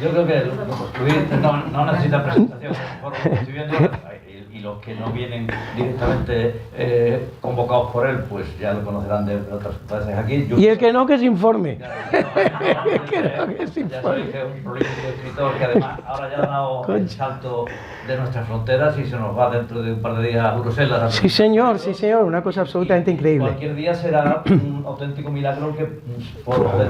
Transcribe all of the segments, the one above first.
Yo creo que Luis no necesita presentación, por lo que estoy viendo, y los que no vienen directamente convocados por él, pues ya lo conocerán de otras veces aquí. Y el que no, que se informe. Ya sabéis que es un prolífico escritor que además ahora ya ha dado el salto de nuestras fronteras y se nos va dentro de un par de días a Bruselas. Sí señor, una cosa absolutamente increíble. Cualquier día será un auténtico milagro que por de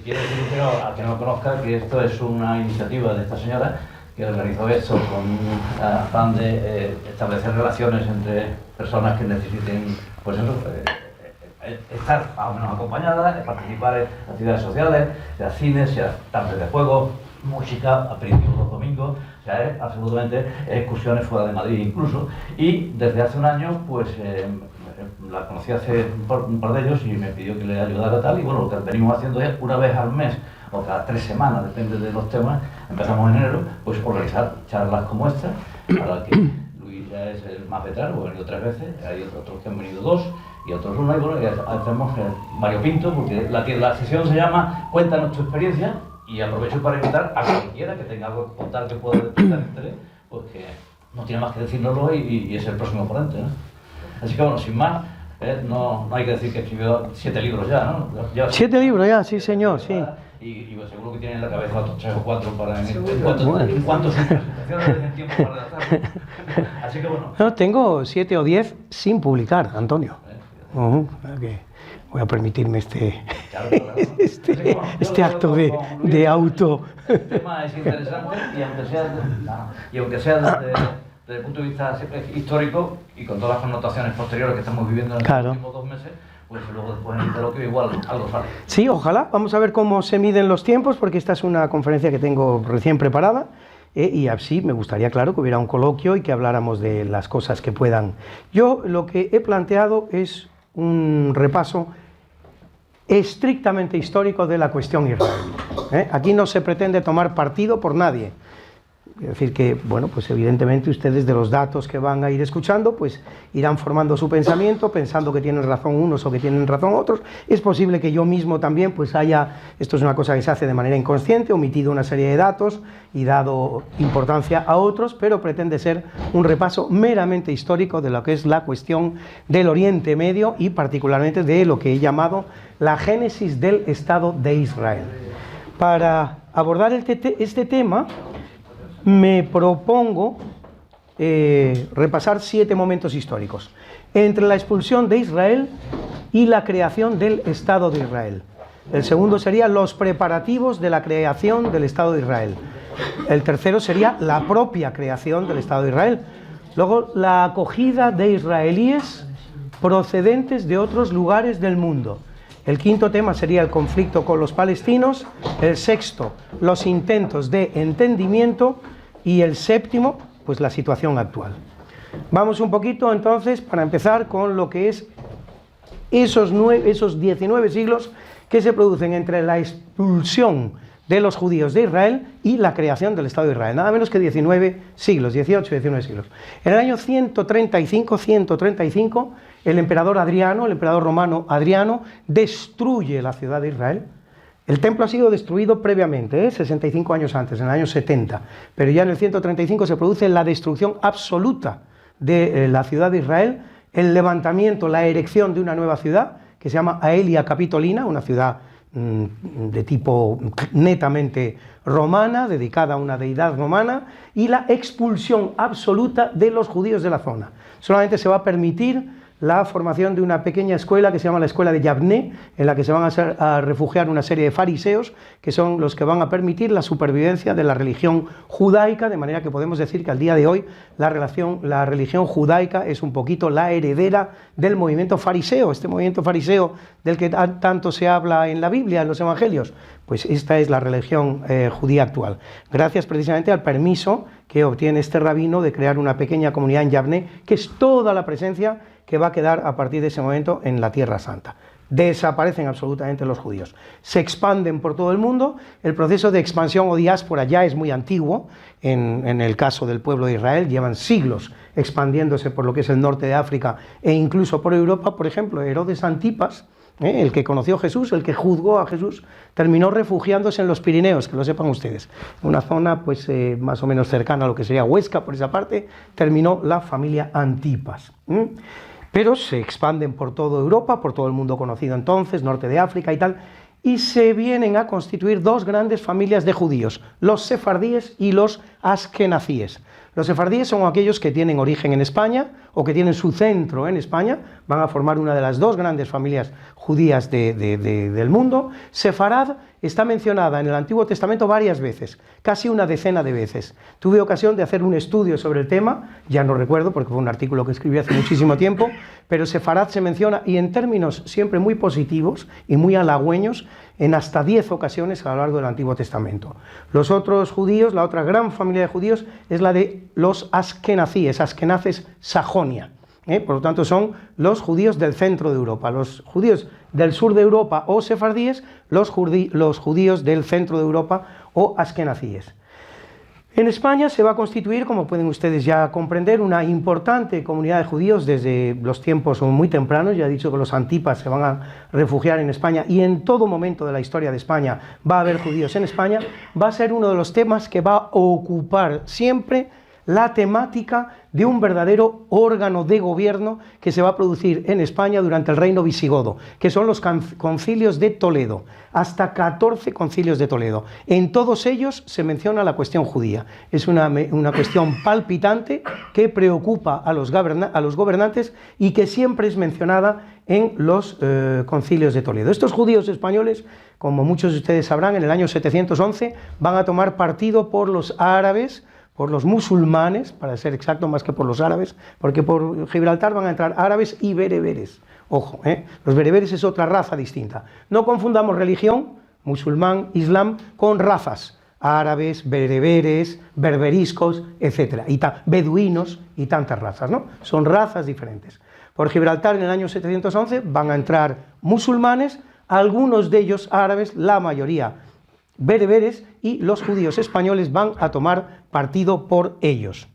quiero decir primero a quien no lo conozca que esto es una iniciativa de esta señora que organizó esto con afán de establecer relaciones entre personas que necesiten, pues eso, estar más o menos acompañadas, participar en actividades sociales, sea cines, sea tardes de juego, música, aperitivos los domingos, o sea, absolutamente excursiones fuera de Madrid incluso. Y desde hace un año, pues la conocí hace un par de ellos y me pidió que le ayudara tal, y bueno, lo que venimos haciendo es una vez al mes o cada 3 semanas, depende de los temas, empezamos en enero, pues organizar charlas como esta, a la que Luis ya es el más veterano, he venido 3 veces, hay otros que han venido 2 y otros 1, y bueno, ya hacemos Mario Pinto, porque la sesión se llama Cuéntanos tu experiencia, y aprovecho para invitar a cualquiera que tenga algo que contar que pueda despertar interés, pues que no tiene más que decírnoslo y es el próximo ponente, ¿no? Así que bueno, sin más, no hay que decir que escribió 7 libros ya, ¿no? 7 libros ya, sí señor, sí. Y pues, seguro que tiene en la cabeza otros 3 o 4 para en cuanto a sus presentaciones den tiempo para redactarlo. Así que bueno. No, tengo 7 o 10 sin publicar, Antonio. Okay. Voy a permitirme este acto de auto. El tema es interesante y aunque sea desde el punto de vista histórico y con todas las connotaciones posteriores que estamos viviendo en los últimos 2 meses, pues luego después en el coloquio igual algo sale. Sí, ojalá. Vamos a ver cómo se miden los tiempos, porque esta es una conferencia que tengo recién preparada. Y así me gustaría, claro, que hubiera un coloquio y que habláramos de las cosas que puedan. Yo lo que he planteado es un repaso estrictamente histórico de la cuestión israelí. Aquí no se pretende tomar partido por nadie. Es decir que, bueno, pues evidentemente ustedes de los datos que van a ir escuchando, pues irán formando su pensamiento, pensando que tienen razón unos o que tienen razón otros. Es posible que yo mismo también, pues esto es una cosa que se hace de manera inconsciente, omitido una serie de datos y dado importancia a otros, pero pretende ser un repaso meramente histórico de lo que es la cuestión del Oriente Medio y particularmente de lo que he llamado la génesis del Estado de Israel. Para abordar este tema, me propongo repasar 7 momentos históricos entre la expulsión de Israel y la creación del Estado de Israel. El segundo sería los preparativos de la creación del Estado de Israel. El tercero sería la propia creación del Estado de Israel. Luego, la acogida de israelíes procedentes de otros lugares del mundo. El quinto tema sería el conflicto con los palestinos. El sexto, los intentos de entendimiento. Y el séptimo, pues la situación actual. Vamos un poquito entonces para empezar con lo que es esos 19 siglos que se producen entre la expulsión de los judíos de Israel y la creación del Estado de Israel. Nada menos que 19 siglos, 18 y 19 siglos. En el año 135, el emperador romano Adriano, destruye la ciudad de Israel. El templo ha sido destruido previamente, 65 años antes, en el año 70, pero ya en el 135 se produce la destrucción absoluta de la ciudad de Israel, el levantamiento, la erección de una nueva ciudad que se llama Aelia Capitolina, una ciudad de tipo netamente romana, dedicada a una deidad romana, y la expulsión absoluta de los judíos de la zona. Solamente se va a permitir la formación de una pequeña escuela que se llama la escuela de Yavné, en la que se van a refugiar una serie de fariseos, que son los que van a permitir la supervivencia de la religión judaica, de manera que podemos decir que al día de hoy la religión judaica es un poquito la heredera del movimiento fariseo, este movimiento fariseo del que tanto se habla en la Biblia, en los evangelios. Pues esta es la religión judía actual, gracias precisamente al permiso que obtiene este rabino de crear una pequeña comunidad en Yavné, que es toda la presencia que va a quedar a partir de ese momento en la Tierra Santa. Desaparecen absolutamente los judíos, se expanden por todo el mundo. El proceso de expansión o diáspora ya es muy antiguo, en el caso del pueblo de Israel, llevan siglos expandiéndose por lo que es el norte de África e incluso por Europa. Por ejemplo, Herodes Antipas, El que conoció a Jesús, el que juzgó a Jesús, terminó refugiándose en los Pirineos, que lo sepan ustedes. Una zona pues más o menos cercana a lo que sería Huesca, por esa parte, terminó la familia Antipas. Pero se expanden por toda Europa, por todo el mundo conocido entonces, norte de África y tal, y se vienen a constituir dos grandes familias de judíos, los sefardíes y los askenazíes. Los sefardíes son aquellos que tienen origen en España o que tienen su centro en España, van a formar una de las dos grandes familias judías del mundo. Sefarad está mencionada en el Antiguo Testamento varias veces, casi una decena de veces. Tuve ocasión de hacer un estudio sobre el tema, ya no recuerdo porque fue un artículo que escribí hace muchísimo tiempo, pero Sefarad se menciona y en términos siempre muy positivos y muy halagüeños en hasta 10 ocasiones a lo largo del Antiguo Testamento. Los otros judíos, la otra gran familia de judíos es la de los askenazíes, askenaces Sajonia. Por lo tanto son los judíos del centro de Europa, los judíos del sur de Europa o sefardíes, los judíos del centro de Europa o askenazíes. En España se va a constituir, como pueden ustedes ya comprender, una importante comunidad de judíos desde los tiempos muy tempranos. Ya he dicho que los Antipas se van a refugiar en España y en todo momento de la historia de España va a haber judíos en España. Va a ser uno de los temas que va a ocupar siempre la temática de un verdadero órgano de gobierno que se va a producir en España durante el reino visigodo, que son los concilios de Toledo, hasta 14 concilios de Toledo. En todos ellos se menciona la cuestión judía. Es una cuestión palpitante que preocupa a los gobernantes y que siempre es mencionada en los concilios de Toledo. Estos judíos españoles, como muchos de ustedes sabrán, en el año 711 van a tomar partido por los árabes, por los musulmanes, para ser exacto, más que por los árabes, porque por Gibraltar van a entrar árabes y bereberes. Ojo, los bereberes es otra raza distinta. No confundamos religión, musulmán, islam, con razas, árabes, bereberes, berberiscos, etc. Beduinos y tantas razas, ¿no? Son razas diferentes. Por Gibraltar en el año 711 van a entrar musulmanes, algunos de ellos árabes, la mayoría bereberes, y los judíos españoles van a tomar partido por ellos.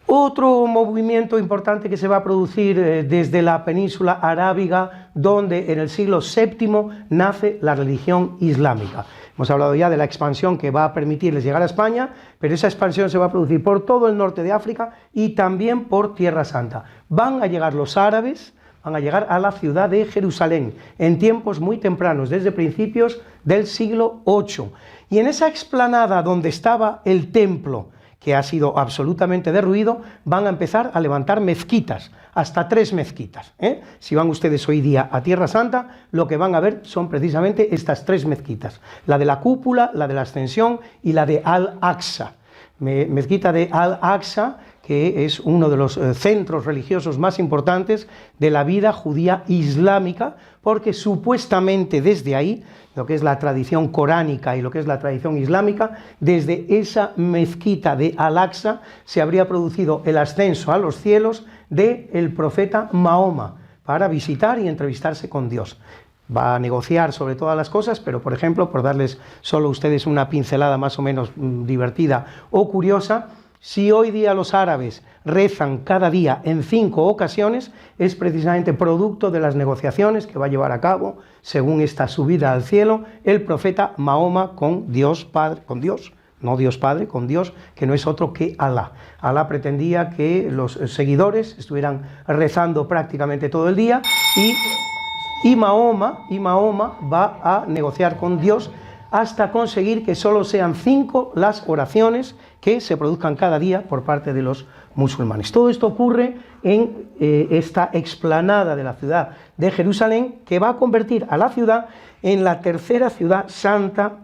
Otro movimiento importante que se va a producir desde la península arábiga, donde en el siglo VII nace la religión islámica. Hemos hablado ya de la expansión que va a permitirles llegar a España, pero esa expansión se va a producir por todo el norte de África y también por Tierra Santa. Van a llegar los árabes, van a llegar a la ciudad de Jerusalén en tiempos muy tempranos, desde principios del siglo VIII. Y en esa explanada donde estaba el templo, que ha sido absolutamente derruido, van a empezar a levantar mezquitas, hasta 3 mezquitas. Si van ustedes hoy día a Tierra Santa, lo que van a ver son precisamente estas 3 mezquitas, la de la cúpula, la de la ascensión y la de Al-Aqsa. Mezquita de Al-Aqsa, que es uno de los centros religiosos más importantes de la vida judía islámica, porque supuestamente desde ahí, lo que es la tradición coránica y lo que es la tradición islámica, desde esa mezquita de Al-Aqsa se habría producido el ascenso a los cielos del profeta Mahoma para visitar y entrevistarse con Dios. Va a negociar sobre todas las cosas, pero por ejemplo, por darles solo a ustedes una pincelada más o menos divertida o curiosa, si hoy día los árabes rezan cada día en 5 ocasiones, es precisamente producto de las negociaciones que va a llevar a cabo, según esta subida al cielo, el profeta Mahoma con Dios Padre, con Dios, no Dios Padre, con Dios, que no es otro que Alá. Alá pretendía que los seguidores estuvieran rezando prácticamente todo el día y Mahoma va a negociar con Dios hasta conseguir que solo sean 5 las oraciones que se produzcan cada día por parte de los musulmanes. Todo esto ocurre en esta explanada de la ciudad de Jerusalén, que va a convertir a la ciudad en la tercera ciudad santa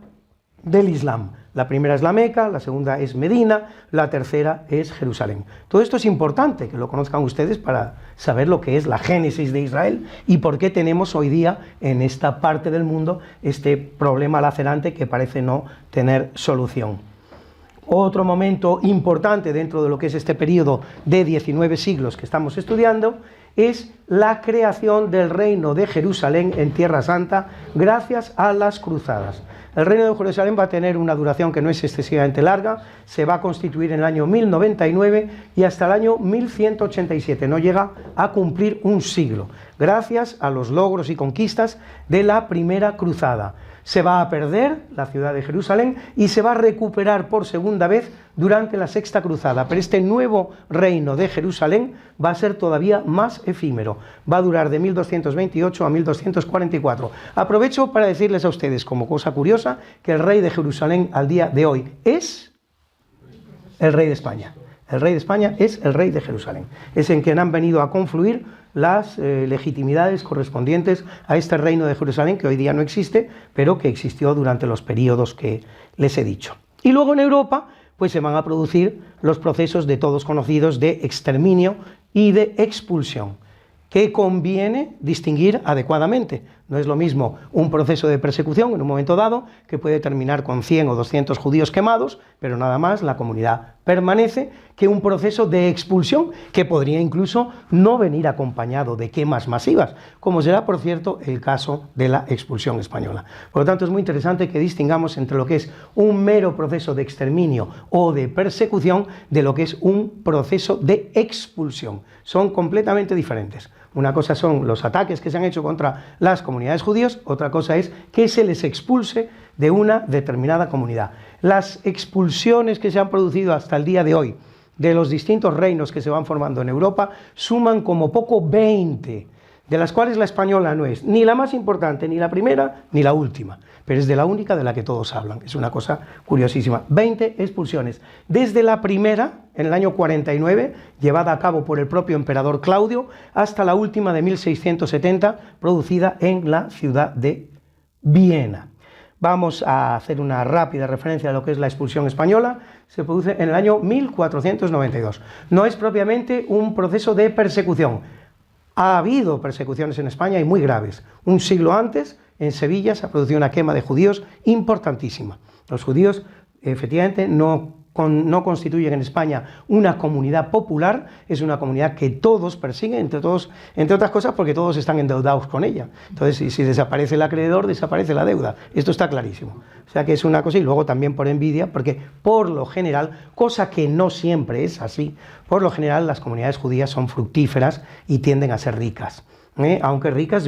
del Islam. La primera es la Meca, la segunda es Medina, la tercera es Jerusalén. Todo esto es importante que lo conozcan ustedes para saber lo que es la génesis de Israel y por qué tenemos hoy día en esta parte del mundo este problema lacerante que parece no tener solución. Otro momento importante dentro de lo que es este periodo de 19 siglos que estamos estudiando es la creación del Reino de Jerusalén en Tierra Santa gracias a las cruzadas. El Reino de Jerusalén va a tener una duración que no es excesivamente larga, se va a constituir en el año 1099 y hasta el año 1187, no llega a cumplir un siglo, gracias a los logros y conquistas de la primera cruzada. Se va a perder la ciudad de Jerusalén y se va a recuperar por segunda vez durante la sexta cruzada, pero este nuevo reino de Jerusalén va a ser todavía más efímero, va a durar de 1228 a 1244. Aprovecho para decirles a ustedes como cosa curiosa que el rey de Jerusalén al día de hoy es el rey de España. El rey de España es el rey de Jerusalén, es en quien han venido a confluir las legitimidades correspondientes a este reino de Jerusalén, que hoy día no existe, pero que existió durante los periodos que les he dicho. Y luego en Europa, pues se van a producir los procesos de todos conocidos de exterminio y de expulsión, que conviene distinguir adecuadamente. No es lo mismo un proceso de persecución en un momento dado, que puede terminar con 100 o 200 judíos quemados, pero nada más, la comunidad permanece, que un proceso de expulsión, que podría incluso no venir acompañado de quemas masivas, como será, por cierto, el caso de la expulsión española. Por lo tanto, es muy interesante que distingamos entre lo que es un mero proceso de exterminio o de persecución de lo que es un proceso de expulsión. Son completamente diferentes. Una cosa son los ataques que se han hecho contra las comunidades judías, otra cosa es que se les expulse de una determinada comunidad. Las expulsiones que se han producido hasta el día de hoy de los distintos reinos que se van formando en Europa suman como poco 20, de las cuales la española no es ni la más importante, ni la primera, ni la última, pero es de la única de la que todos hablan. Es una cosa curiosísima. 20 expulsiones. Desde la primera, en el año 49, llevada a cabo por el propio emperador Claudio, hasta la última de 1670, producida en la ciudad de Viena. Vamos a hacer una rápida referencia a lo que es la expulsión española. Se produce en el año 1492. No es propiamente un proceso de persecución. Ha habido persecuciones en España y muy graves. Un siglo antes, en Sevilla, se ha producido una quema de judíos importantísima. Los judíos, efectivamente, no constituyen en España una comunidad popular, es una comunidad que todos persiguen, entre otras cosas porque todos están endeudados con ella. Entonces, si desaparece el acreedor, desaparece la deuda. Esto está clarísimo. O sea que es una cosa, y luego también por envidia, porque por lo general, cosa que no siempre es así, por lo general las comunidades judías son fructíferas y tienden a ser ricas. Aunque ricas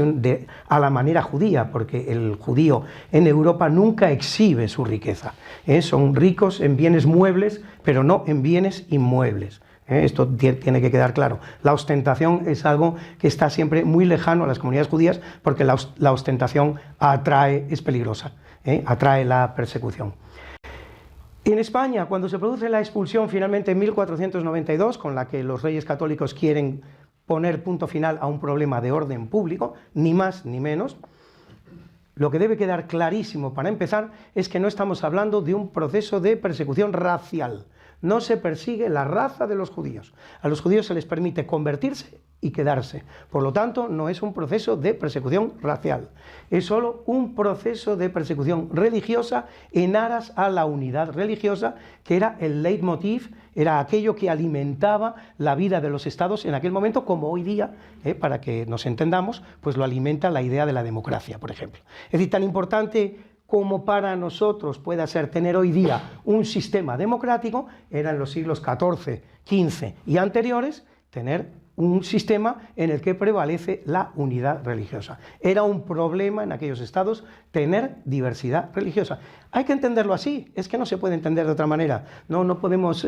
a la manera judía, porque el judío en Europa nunca exhibe su riqueza. Son ricos en bienes muebles, pero no en bienes inmuebles. Esto tiene que quedar claro. La ostentación es algo que está siempre muy lejano a las comunidades judías, porque la ostentación es peligrosa, atrae la persecución. En España, cuando se produce la expulsión finalmente en 1492, con la que los reyes católicos quieren poner punto final a un problema de orden público, ni más ni menos, lo que debe quedar clarísimo para empezar es que no estamos hablando de un proceso de persecución racial. No se persigue la raza de los judíos. A los judíos se les permite convertirse y quedarse. Por lo tanto, no es un proceso de persecución racial. Es solo un proceso de persecución religiosa en aras a la unidad religiosa, que era el leitmotiv, era aquello que alimentaba la vida de los estados en aquel momento, como hoy día, para que nos entendamos, pues lo alimenta la idea de la democracia, por ejemplo. Es decir, tan importante como para nosotros pueda ser tener hoy día un sistema democrático, era en los siglos XIV, XV y anteriores, tener un sistema en el que prevalece la unidad religiosa. Era un problema en aquellos estados tener diversidad religiosa. Hay que entenderlo así, es que no se puede entender de otra manera. No podemos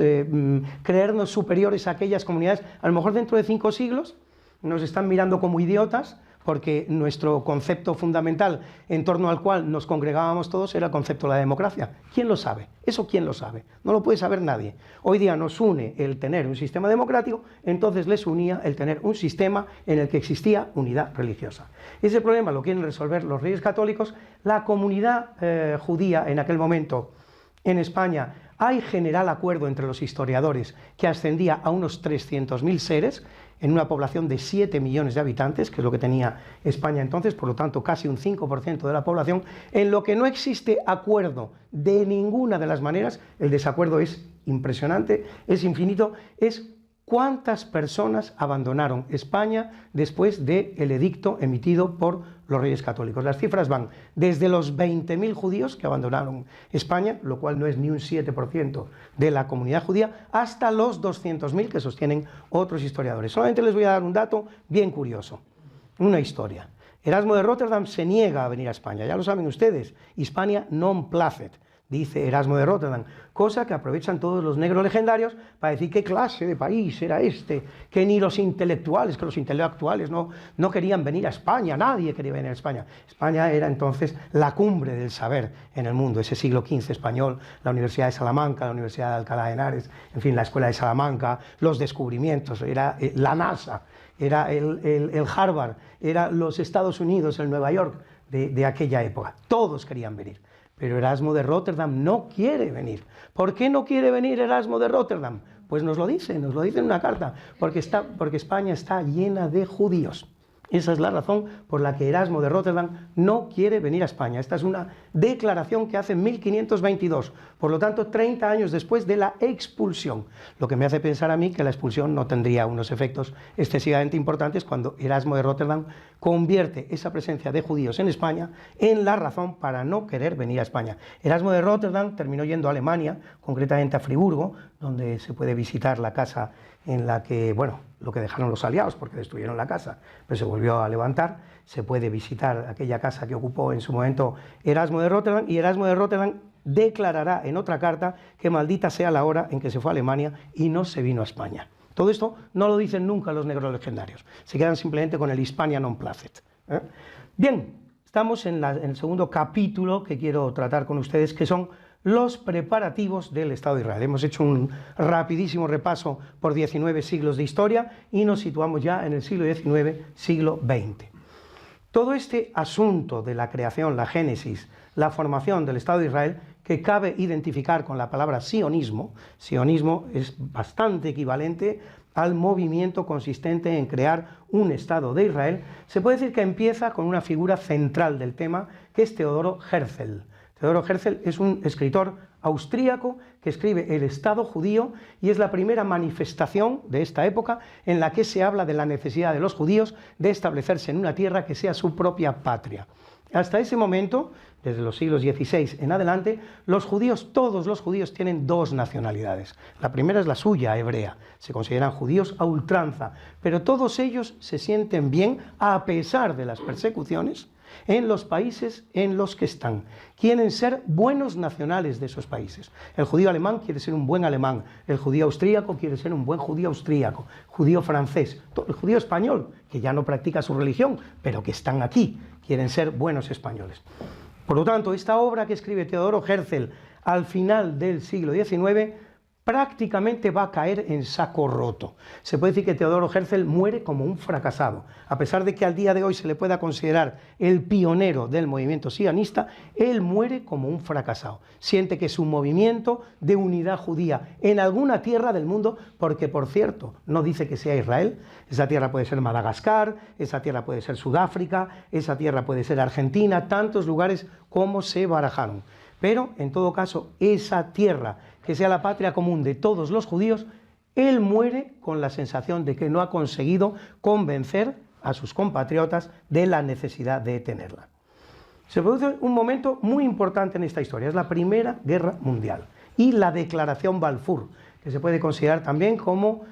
creernos superiores a aquellas comunidades. A lo mejor dentro de 5 siglos nos están mirando como idiotas, porque nuestro concepto fundamental en torno al cual nos congregábamos todos era el concepto de la democracia. ¿Quién lo sabe? ¿Eso quién lo sabe? No lo puede saber nadie. Hoy día nos une el tener un sistema democrático, entonces les unía el tener un sistema en el que existía unidad religiosa. Ese problema lo quieren resolver los reyes católicos. La comunidad judía en aquel momento En España hay general acuerdo entre los historiadores que ascendía a unos 300.000 seres en una población de 7 millones de habitantes, que es lo que tenía España entonces, por lo tanto casi un 5% de la población. En lo que no existe acuerdo de ninguna de las maneras, el desacuerdo es impresionante, es infinito, es cuántas personas abandonaron España después del edicto emitido por los Reyes Católicos. Las cifras van desde los 20.000 judíos que abandonaron España, lo cual no es ni un 7% de la comunidad judía, hasta los 200.000 que sostienen otros historiadores. Solamente les voy a dar un dato bien curioso, una historia. Erasmo de Rotterdam se niega a venir a España, ya lo saben ustedes, Hispania non placet, dice Erasmo de Rotterdam, cosa que aprovechan todos los negros legendarios para decir qué clase de país era este, que ni los intelectuales, que los intelectuales no querían venir a España, nadie quería venir a España. España era entonces la cumbre del saber en el mundo, ese siglo XV español, la Universidad de Salamanca, la Universidad de Alcalá de Henares, en fin, la Escuela de Salamanca, los descubrimientos, era la NASA, era el Harvard, era los Estados Unidos, el Nueva York de aquella época, todos querían venir. Pero Erasmo de Rotterdam no quiere venir. ¿Por qué no quiere venir Erasmo de Rotterdam? Pues nos lo dice en una carta, porque España está llena de judíos. Esa es la razón por la que Erasmo de Rotterdam no quiere venir a España. Esta es una declaración que hace en 1522, por lo tanto 30 años después de la expulsión. Lo que me hace pensar a mí que la expulsión no tendría unos efectos excesivamente importantes cuando Erasmo de Rotterdam convierte esa presencia de judíos en España en la razón para no querer venir a España. Erasmo de Rotterdam terminó yendo a Alemania, concretamente a Friburgo, donde se puede visitar la casa en la que, bueno, lo que dejaron los aliados porque destruyeron la casa, pero se volvió a levantar. Se puede visitar aquella casa que ocupó en su momento Erasmo de Rotterdam, y Erasmo de Rotterdam declarará en otra carta que maldita sea la hora en que se fue a Alemania y no se vino a España. Todo esto no lo dicen nunca los negros legendarios, se quedan simplemente con el Hispania non placet. Bien, estamos en el segundo capítulo que quiero tratar con ustedes, que son los preparativos del Estado de Israel. Hemos hecho un rapidísimo repaso por 19 siglos de historia y nos situamos ya en el siglo XIX, siglo XX. Todo este asunto de la creación, la génesis, la formación del Estado de Israel, que cabe identificar con la palabra sionismo, sionismo es bastante equivalente al movimiento consistente en crear un Estado de Israel, se puede decir que empieza con una figura central del tema, que es Teodoro Herzl. Teodoro Herzl es un escritor austríaco que escribe El Estado judío y es la primera manifestación de esta época en la que se habla de la necesidad de los judíos de establecerse en una tierra que sea su propia patria. Hasta ese momento, desde los siglos XVI en adelante, los judíos, todos los judíos tienen dos nacionalidades. La primera es la suya, hebrea, se consideran judíos a ultranza, pero todos ellos se sienten bien a pesar de las persecuciones en los países en los que están. Quieren ser buenos nacionales de esos países. El judío alemán quiere ser un buen alemán, el judío austríaco quiere ser un buen judío austríaco, judío francés, el judío español, que ya no practica su religión, pero que están aquí, quieren ser buenos españoles. Por lo tanto, esta obra que escribe Teodoro Herzl al final del siglo XIX prácticamente va a caer en saco roto. Se puede decir que Teodoro Herzl muere como un fracasado. A pesar de que al día de hoy se le pueda considerar el pionero del movimiento sionista, él muere como un fracasado. Siente que su movimiento de unidad judía en alguna tierra del mundo, porque por cierto, no dice que sea Israel, esa tierra puede ser Madagascar, esa tierra puede ser Sudáfrica, esa tierra puede ser Argentina, tantos lugares como se barajaron. Pero, en todo caso, esa tierra que sea la patria común de todos los judíos, él muere con la sensación de que no ha conseguido convencer a sus compatriotas de la necesidad de tenerla. Se produce un momento muy importante en esta historia, es la Primera Guerra Mundial y la Declaración Balfour, que se puede considerar también como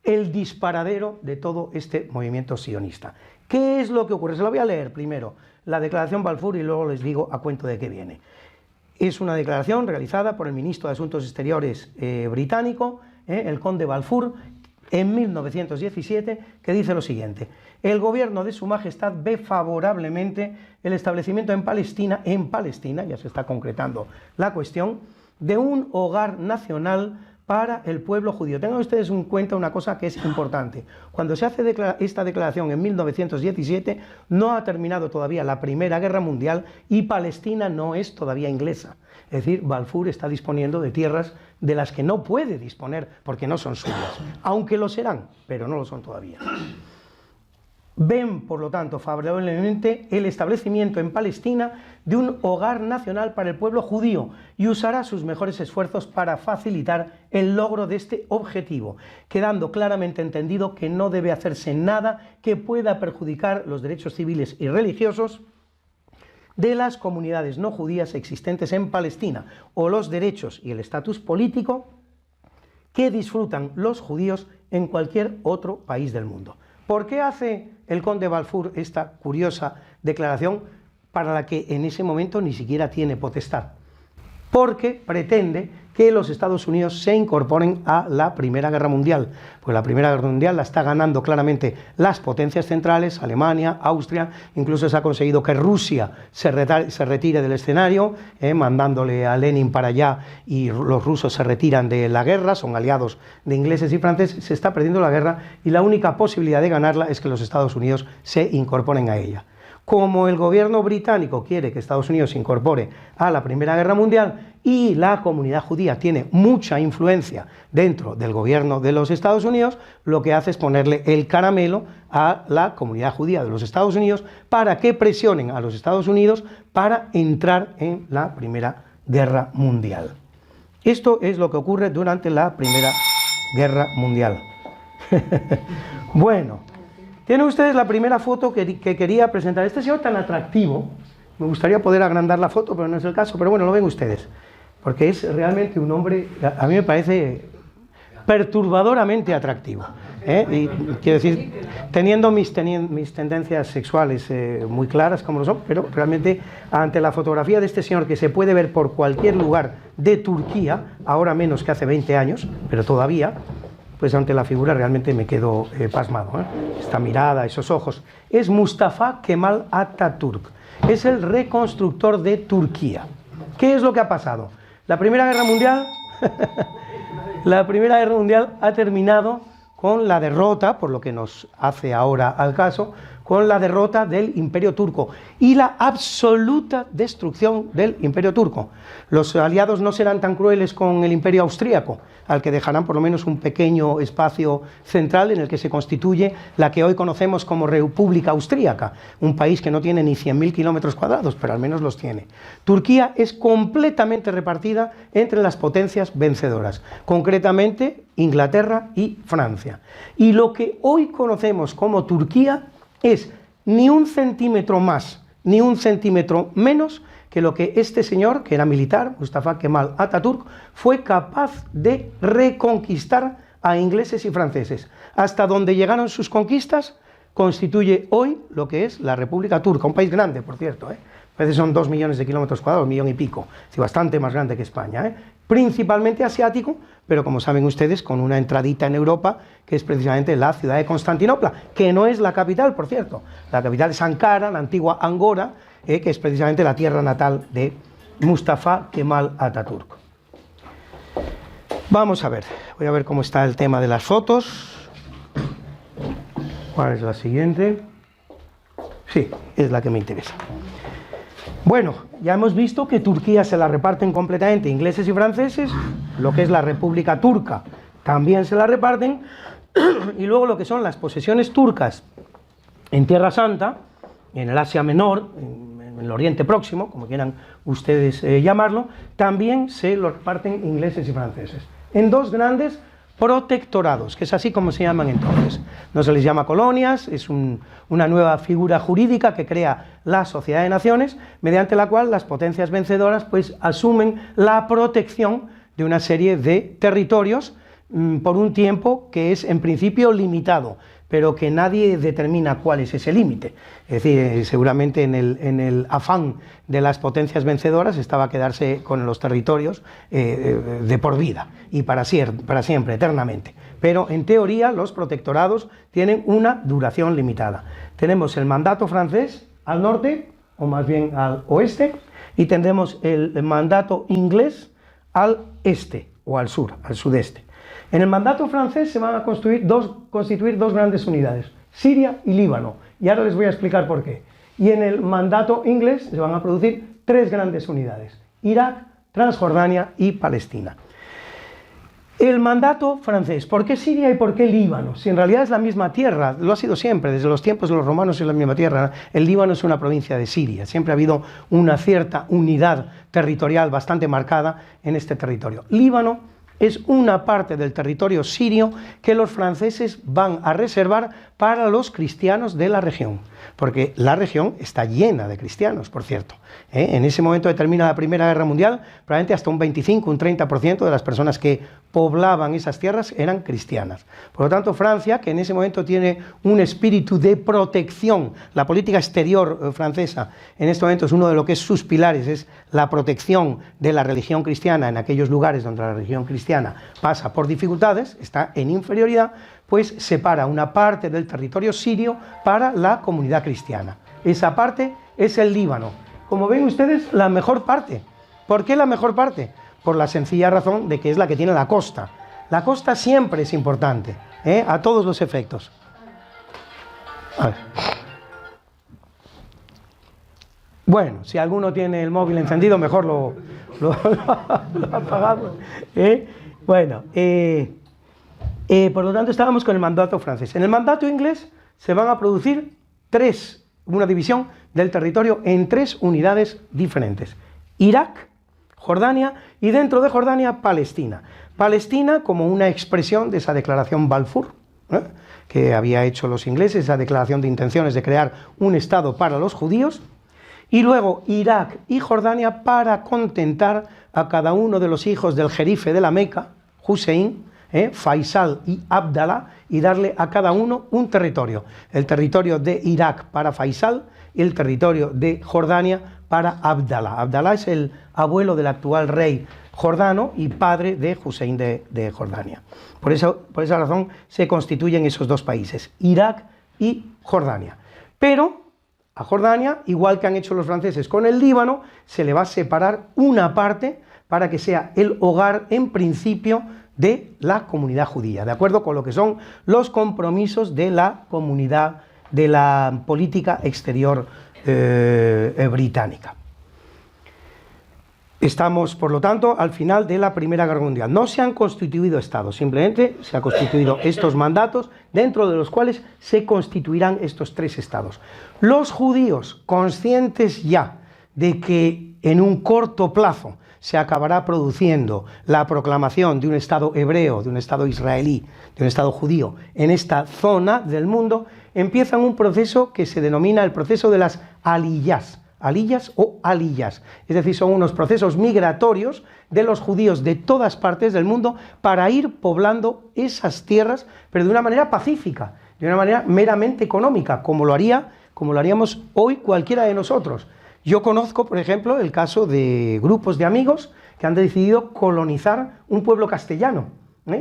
el disparadero de todo este movimiento sionista. ¿Qué es lo que ocurre? Se lo voy a leer primero, la Declaración Balfour, y luego les digo a cuento de qué viene. Es una declaración realizada por el ministro de Asuntos Exteriores británico, el conde Balfour, en 1917, que dice lo siguiente: el gobierno de su majestad ve favorablemente el establecimiento en Palestina, ya se está concretando la cuestión, de un hogar nacional para el pueblo judío. Tengan ustedes en cuenta una cosa que es importante. Cuando se hace esta declaración en 1917, no ha terminado todavía la Primera Guerra Mundial y Palestina no es todavía inglesa. Es decir, Balfour está disponiendo de tierras de las que no puede disponer porque no son suyas, aunque lo serán, pero no lo son todavía. Ven, por lo tanto, favorablemente el establecimiento en Palestina de un hogar nacional para el pueblo judío y usará sus mejores esfuerzos para facilitar el logro de este objetivo, quedando claramente entendido que no debe hacerse nada que pueda perjudicar los derechos civiles y religiosos de las comunidades no judías existentes en Palestina o los derechos y el estatus político que disfrutan los judíos en cualquier otro país del mundo. ¿Por qué hace el conde Balfour esta curiosa declaración para la que en ese momento ni siquiera tiene potestad? Porque pretende que los Estados Unidos se incorporen a la Primera Guerra Mundial. Pues la Primera Guerra Mundial la está ganando claramente las potencias centrales, Alemania, Austria, incluso se ha conseguido que Rusia se retire del escenario, mandándole a Lenin para allá, y los rusos se retiran de la guerra, son aliados de ingleses y franceses, se está perdiendo la guerra y la única posibilidad de ganarla es que los Estados Unidos se incorporen a ella. Como el gobierno británico quiere que Estados Unidos se incorpore a la Primera Guerra Mundial y la comunidad judía tiene mucha influencia dentro del gobierno de los Estados Unidos, lo que hace es ponerle el caramelo a la comunidad judía de los Estados Unidos para que presionen a los Estados Unidos para entrar en la Primera Guerra Mundial. Esto es lo que ocurre durante la Primera Guerra Mundial. Bueno. Tienen ustedes la primera foto que quería presentar. Este señor tan atractivo, me gustaría poder agrandar la foto, pero no es el caso, pero bueno, lo ven ustedes, porque es realmente un hombre, a mí me parece perturbadoramente atractivo, y quiero decir, teniendo mis tendencias sexuales muy claras como lo son, pero realmente ante la fotografía de este señor que se puede ver por cualquier lugar de Turquía, ahora menos que hace 20 años, pero todavía, pues ante la figura realmente me quedo pasmado, esta mirada, esos ojos. Es Mustafa Kemal Atatürk, es el reconstructor de Turquía. ¿Qué es lo que ha pasado? La Primera Guerra Mundial, la Primera Guerra Mundial ha terminado con la derrota, por lo que nos hace ahora al caso, con la derrota del Imperio Turco y la absoluta destrucción del Imperio Turco. Los aliados no serán tan crueles con el Imperio Austríaco, al que dejarán por lo menos un pequeño espacio central en el que se constituye la que hoy conocemos como República Austríaca, un país que no tiene ni 100.000 kilómetros cuadrados, pero al menos los tiene. Turquía es completamente repartida entre las potencias vencedoras, concretamente Inglaterra y Francia. Y lo que hoy conocemos como Turquía es ni un centímetro más, ni un centímetro menos que lo que este señor, que era militar, Mustafa Kemal Atatürk, fue capaz de reconquistar a ingleses y franceses. Hasta donde llegaron sus conquistas, constituye hoy lo que es la República Turca, un país grande, por cierto, a veces son 2 millones de kilómetros cuadrados, 1,5 millones, es bastante más grande que España, principalmente asiático, pero como saben ustedes, con una entradita en Europa, que es precisamente la ciudad de Constantinopla, que no es la capital, por cierto. La capital es Ankara, la antigua Angora, que es precisamente la tierra natal de Mustafa Kemal Atatürk. Vamos a ver, voy a ver cómo está el tema de las fotos. ¿Cuál es la siguiente? Sí, es la que me interesa. Bueno, ya hemos visto que Turquía se la reparten completamente ingleses y franceses, lo que es la República Turca también se la reparten, y luego lo que son las posesiones turcas en Tierra Santa, en el Asia Menor, en el Oriente Próximo, como quieran ustedes llamarlo, también se lo reparten ingleses y franceses, en 2 grandes protectorados, que es así como se llaman entonces. No se les llama colonias, es una nueva figura jurídica que crea la Sociedad de Naciones, mediante la cual las potencias vencedoras pues asumen la protección de una serie de territorios por un tiempo que es en principio limitado, pero que nadie determina cuál es ese límite. Es decir, seguramente en el afán de las potencias vencedoras estaba quedarse con los territorios de por vida y para siempre, eternamente. Pero en teoría los protectorados tienen una duración limitada. Tenemos el mandato francés al norte, o más bien al oeste, y tendremos el mandato inglés al este, o al sur, al sudeste. En el mandato francés se van a constituir dos grandes unidades, Siria y Líbano, y ahora les voy a explicar por qué. Y en el mandato inglés se van a producir 3 grandes unidades, Irak, Transjordania y Palestina. El mandato francés, ¿por qué Siria y por qué Líbano? Si en realidad es la misma tierra, lo ha sido siempre, desde los tiempos de los romanos es la misma tierra. El Líbano es una provincia de Siria, siempre ha habido una cierta unidad territorial bastante marcada en este territorio. Líbano es una parte del territorio sirio que los franceses van a reservar para los cristianos de la región, porque la región está llena de cristianos, por cierto. En ese momento termina la Primera Guerra Mundial, probablemente hasta un 25, un 30% de las personas que poblaban esas tierras eran cristianas. Por lo tanto, Francia, que en ese momento tiene un espíritu de protección, la política exterior francesa en este momento es uno de lo que es sus pilares, es la protección de la religión cristiana en aquellos lugares donde la religión cristiana pasa por dificultades, está en inferioridad, pues separa una parte del territorio sirio para la comunidad cristiana. Esa parte es el Líbano. Como ven ustedes, la mejor parte. ¿Por qué la mejor parte? Por la sencilla razón de que es la que tiene la costa. La costa siempre es importante, a todos los efectos. A ver. Bueno, si alguno tiene el móvil encendido, mejor lo apagamos. Bueno, por lo tanto estábamos con el mandato francés. En el mandato inglés se van a producir una división del territorio en 3 unidades diferentes. Irak, Jordania y dentro de Jordania, Palestina. Palestina como una expresión de esa declaración Balfour, que había hecho los ingleses, esa declaración de intenciones de crear un Estado para los judíos. Y luego Irak y Jordania para contentar a cada uno de los hijos del jerife de la Meca, Hussein, Faisal y Abdalá, y darle a cada uno un territorio. El territorio de Irak para Faisal y el territorio de Jordania para Abdalá. Abdalá es el abuelo del actual rey jordano y padre de Hussein de Jordania. Por esa razón se constituyen esos 2 países, Irak y Jordania. Pero a Jordania, igual que han hecho los franceses con el Líbano, se le va a separar una parte para que sea el hogar, en principio, de la comunidad judía, de acuerdo con lo que son los compromisos de la comunidad, de la política exterior británica. Estamos, por lo tanto, al final de la Primera Guerra Mundial. No se han constituido estados, simplemente se han constituido estos mandatos, dentro de los cuales se constituirán estos 3 estados. Los judíos, conscientes ya de que en un corto plazo se acabará produciendo la proclamación de un Estado hebreo, de un Estado israelí, de un Estado judío en esta zona del mundo, empiezan un proceso que se denomina el proceso de las aliyás, o aliyas, es decir, son unos procesos migratorios de los judíos de todas partes del mundo para ir poblando esas tierras, pero de una manera pacífica, de una manera meramente económica, como lo haríamos hoy cualquiera de nosotros. Yo conozco, por ejemplo, el caso de grupos de amigos que han decidido colonizar un pueblo castellano.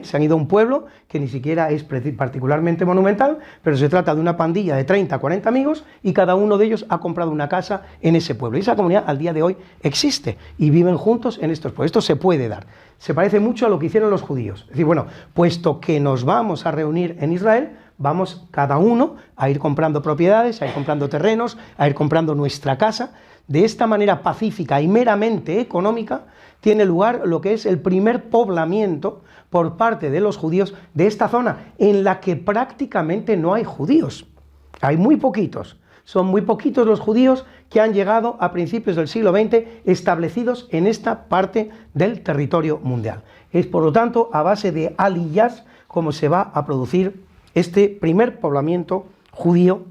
Se han ido a un pueblo que ni siquiera es particularmente monumental, pero se trata de una pandilla de 30, 40 amigos y cada uno de ellos ha comprado una casa en ese pueblo. Y esa comunidad al día de hoy existe y viven juntos en estos pueblos. Esto se puede dar. Se parece mucho a lo que hicieron los judíos. Es decir, bueno, puesto que nos vamos a reunir en Israel, vamos cada uno a ir comprando propiedades, a ir comprando terrenos, a ir comprando nuestra casa. De esta manera pacífica y meramente económica tiene lugar lo que es el primer poblamiento por parte de los judíos de esta zona, en la que prácticamente no hay judíos. Hay muy poquitos. Son muy poquitos los judíos que han llegado a principios del siglo XX establecidos en esta parte del territorio mundial. Es, por lo tanto, a base de aliyás como se va a producir este primer poblamiento judío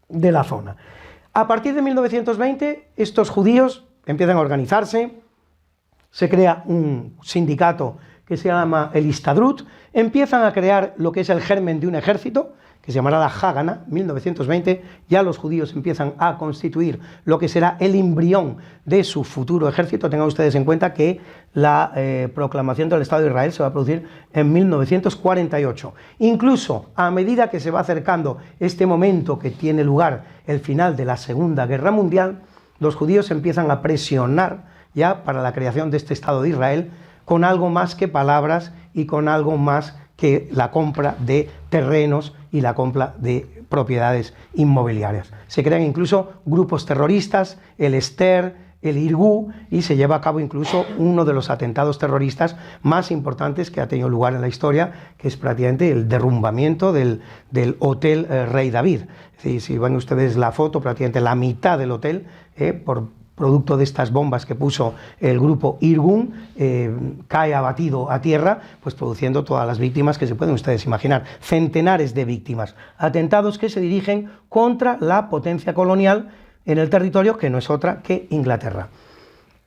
de la zona. A partir de 1920, estos judíos empiezan a organizarse, se crea un sindicato que se llama el Histadrut, empiezan a crear lo que es el germen de un ejército, que se llamará la Hágana, 1920, ya los judíos empiezan a constituir lo que será el embrión de su futuro ejército. Tengan ustedes en cuenta que la proclamación del Estado de Israel se va a producir en 1948. Incluso a medida que se va acercando este momento que tiene lugar el final de la Segunda Guerra Mundial, los judíos empiezan a presionar ya para la creación de este Estado de Israel con algo más que palabras y con algo más que la compra de terrenos y la compra de propiedades inmobiliarias. Se crean incluso grupos terroristas, el Ester, el Irgún, y se lleva a cabo incluso uno de los atentados terroristas más importantes que ha tenido lugar en la historia, que es prácticamente el derrumbamiento del Hotel Rey David. Es decir, si ven ustedes la foto, prácticamente la mitad del hotel, por producto de estas bombas que puso el grupo Irgún, cae abatido a tierra, pues produciendo todas las víctimas que se pueden ustedes imaginar, centenares de víctimas, atentados que se dirigen contra la potencia colonial en el territorio, que no es otra que Inglaterra.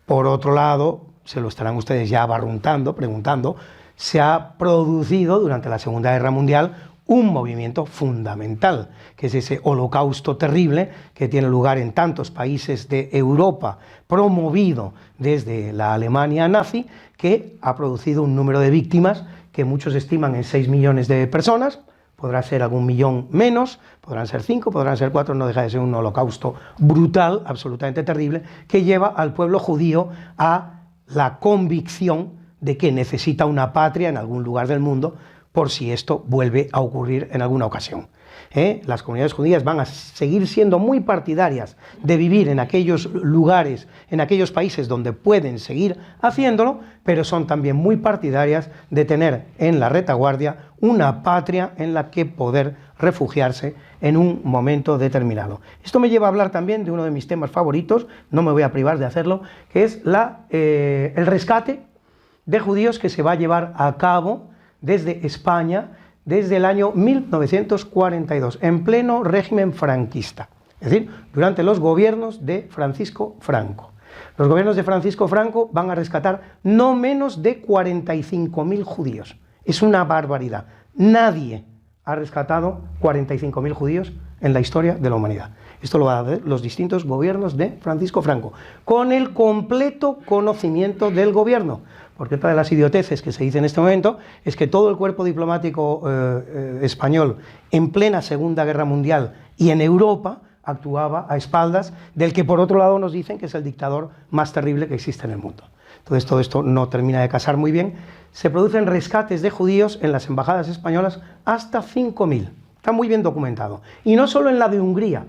Por otro lado, se lo estarán ustedes ya barruntando, preguntando, se ha producido durante la Segunda Guerra Mundial un movimiento fundamental, que es ese holocausto terrible que tiene lugar en tantos países de Europa, promovido desde la Alemania nazi, que ha producido un número de víctimas que muchos estiman en 6 millones de personas. Podrá ser algún millón menos, podrán ser 5, podrán ser 4, no deja de ser un holocausto brutal, absolutamente terrible, que lleva al pueblo judío a la convicción de que necesita una patria en algún lugar del mundo, por si esto vuelve a ocurrir en alguna ocasión. Las comunidades judías van a seguir siendo muy partidarias de vivir en aquellos lugares, en aquellos países donde pueden seguir haciéndolo, pero son también muy partidarias de tener en la retaguardia una patria en la que poder refugiarse en un momento determinado. Esto me lleva a hablar también de uno de mis temas favoritos, no me voy a privar de hacerlo, que es el rescate de judíos que se va a llevar a cabo desde España, desde el año 1942, en pleno régimen franquista, es decir, durante los gobiernos de Francisco Franco. Los gobiernos de Francisco Franco van a rescatar no menos de 45.000 judíos. Es una barbaridad. Nadie ha rescatado 45.000 judíos en la historia de la humanidad. Esto lo van a hacer los distintos gobiernos de Francisco Franco, con el completo conocimiento del gobierno. Porque otra de las idioteces que se dice en este momento es que todo el cuerpo diplomático español en plena Segunda Guerra Mundial y en Europa actuaba a espaldas del que por otro lado nos dicen que es el dictador más terrible que existe en el mundo. Entonces todo esto no termina de casar muy bien. Se producen rescates de judíos en las embajadas españolas hasta 5.000. Está muy bien documentado. Y no solo en la de Hungría,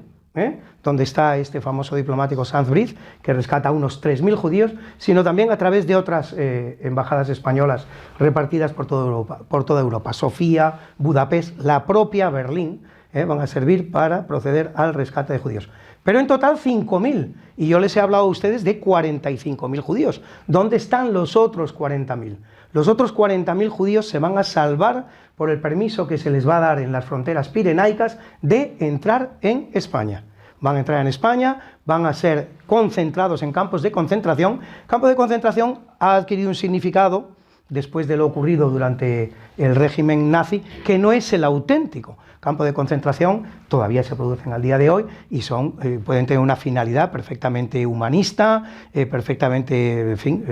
donde está este famoso diplomático Sanz Briz, que rescata a unos 3.000 judíos, sino también a través de otras embajadas españolas repartidas por toda Europa. Sofía, Budapest, la propia Berlín, van a servir para proceder al rescate de judíos. Pero en total 5.000, y yo les he hablado a ustedes de 45.000 judíos. ¿Dónde están los otros 40.000? Los otros 40.000 judíos se van a salvar por el permiso que se les va a dar en las fronteras pirenaicas de entrar en España. Van a entrar en España, van a ser concentrados en campos de concentración. Campo de concentración ha adquirido un significado, después de lo ocurrido durante el régimen nazi, que no es el auténtico. Campo de concentración todavía se producen al día de hoy y pueden tener una finalidad perfectamente humanista, perfectamente, en fin,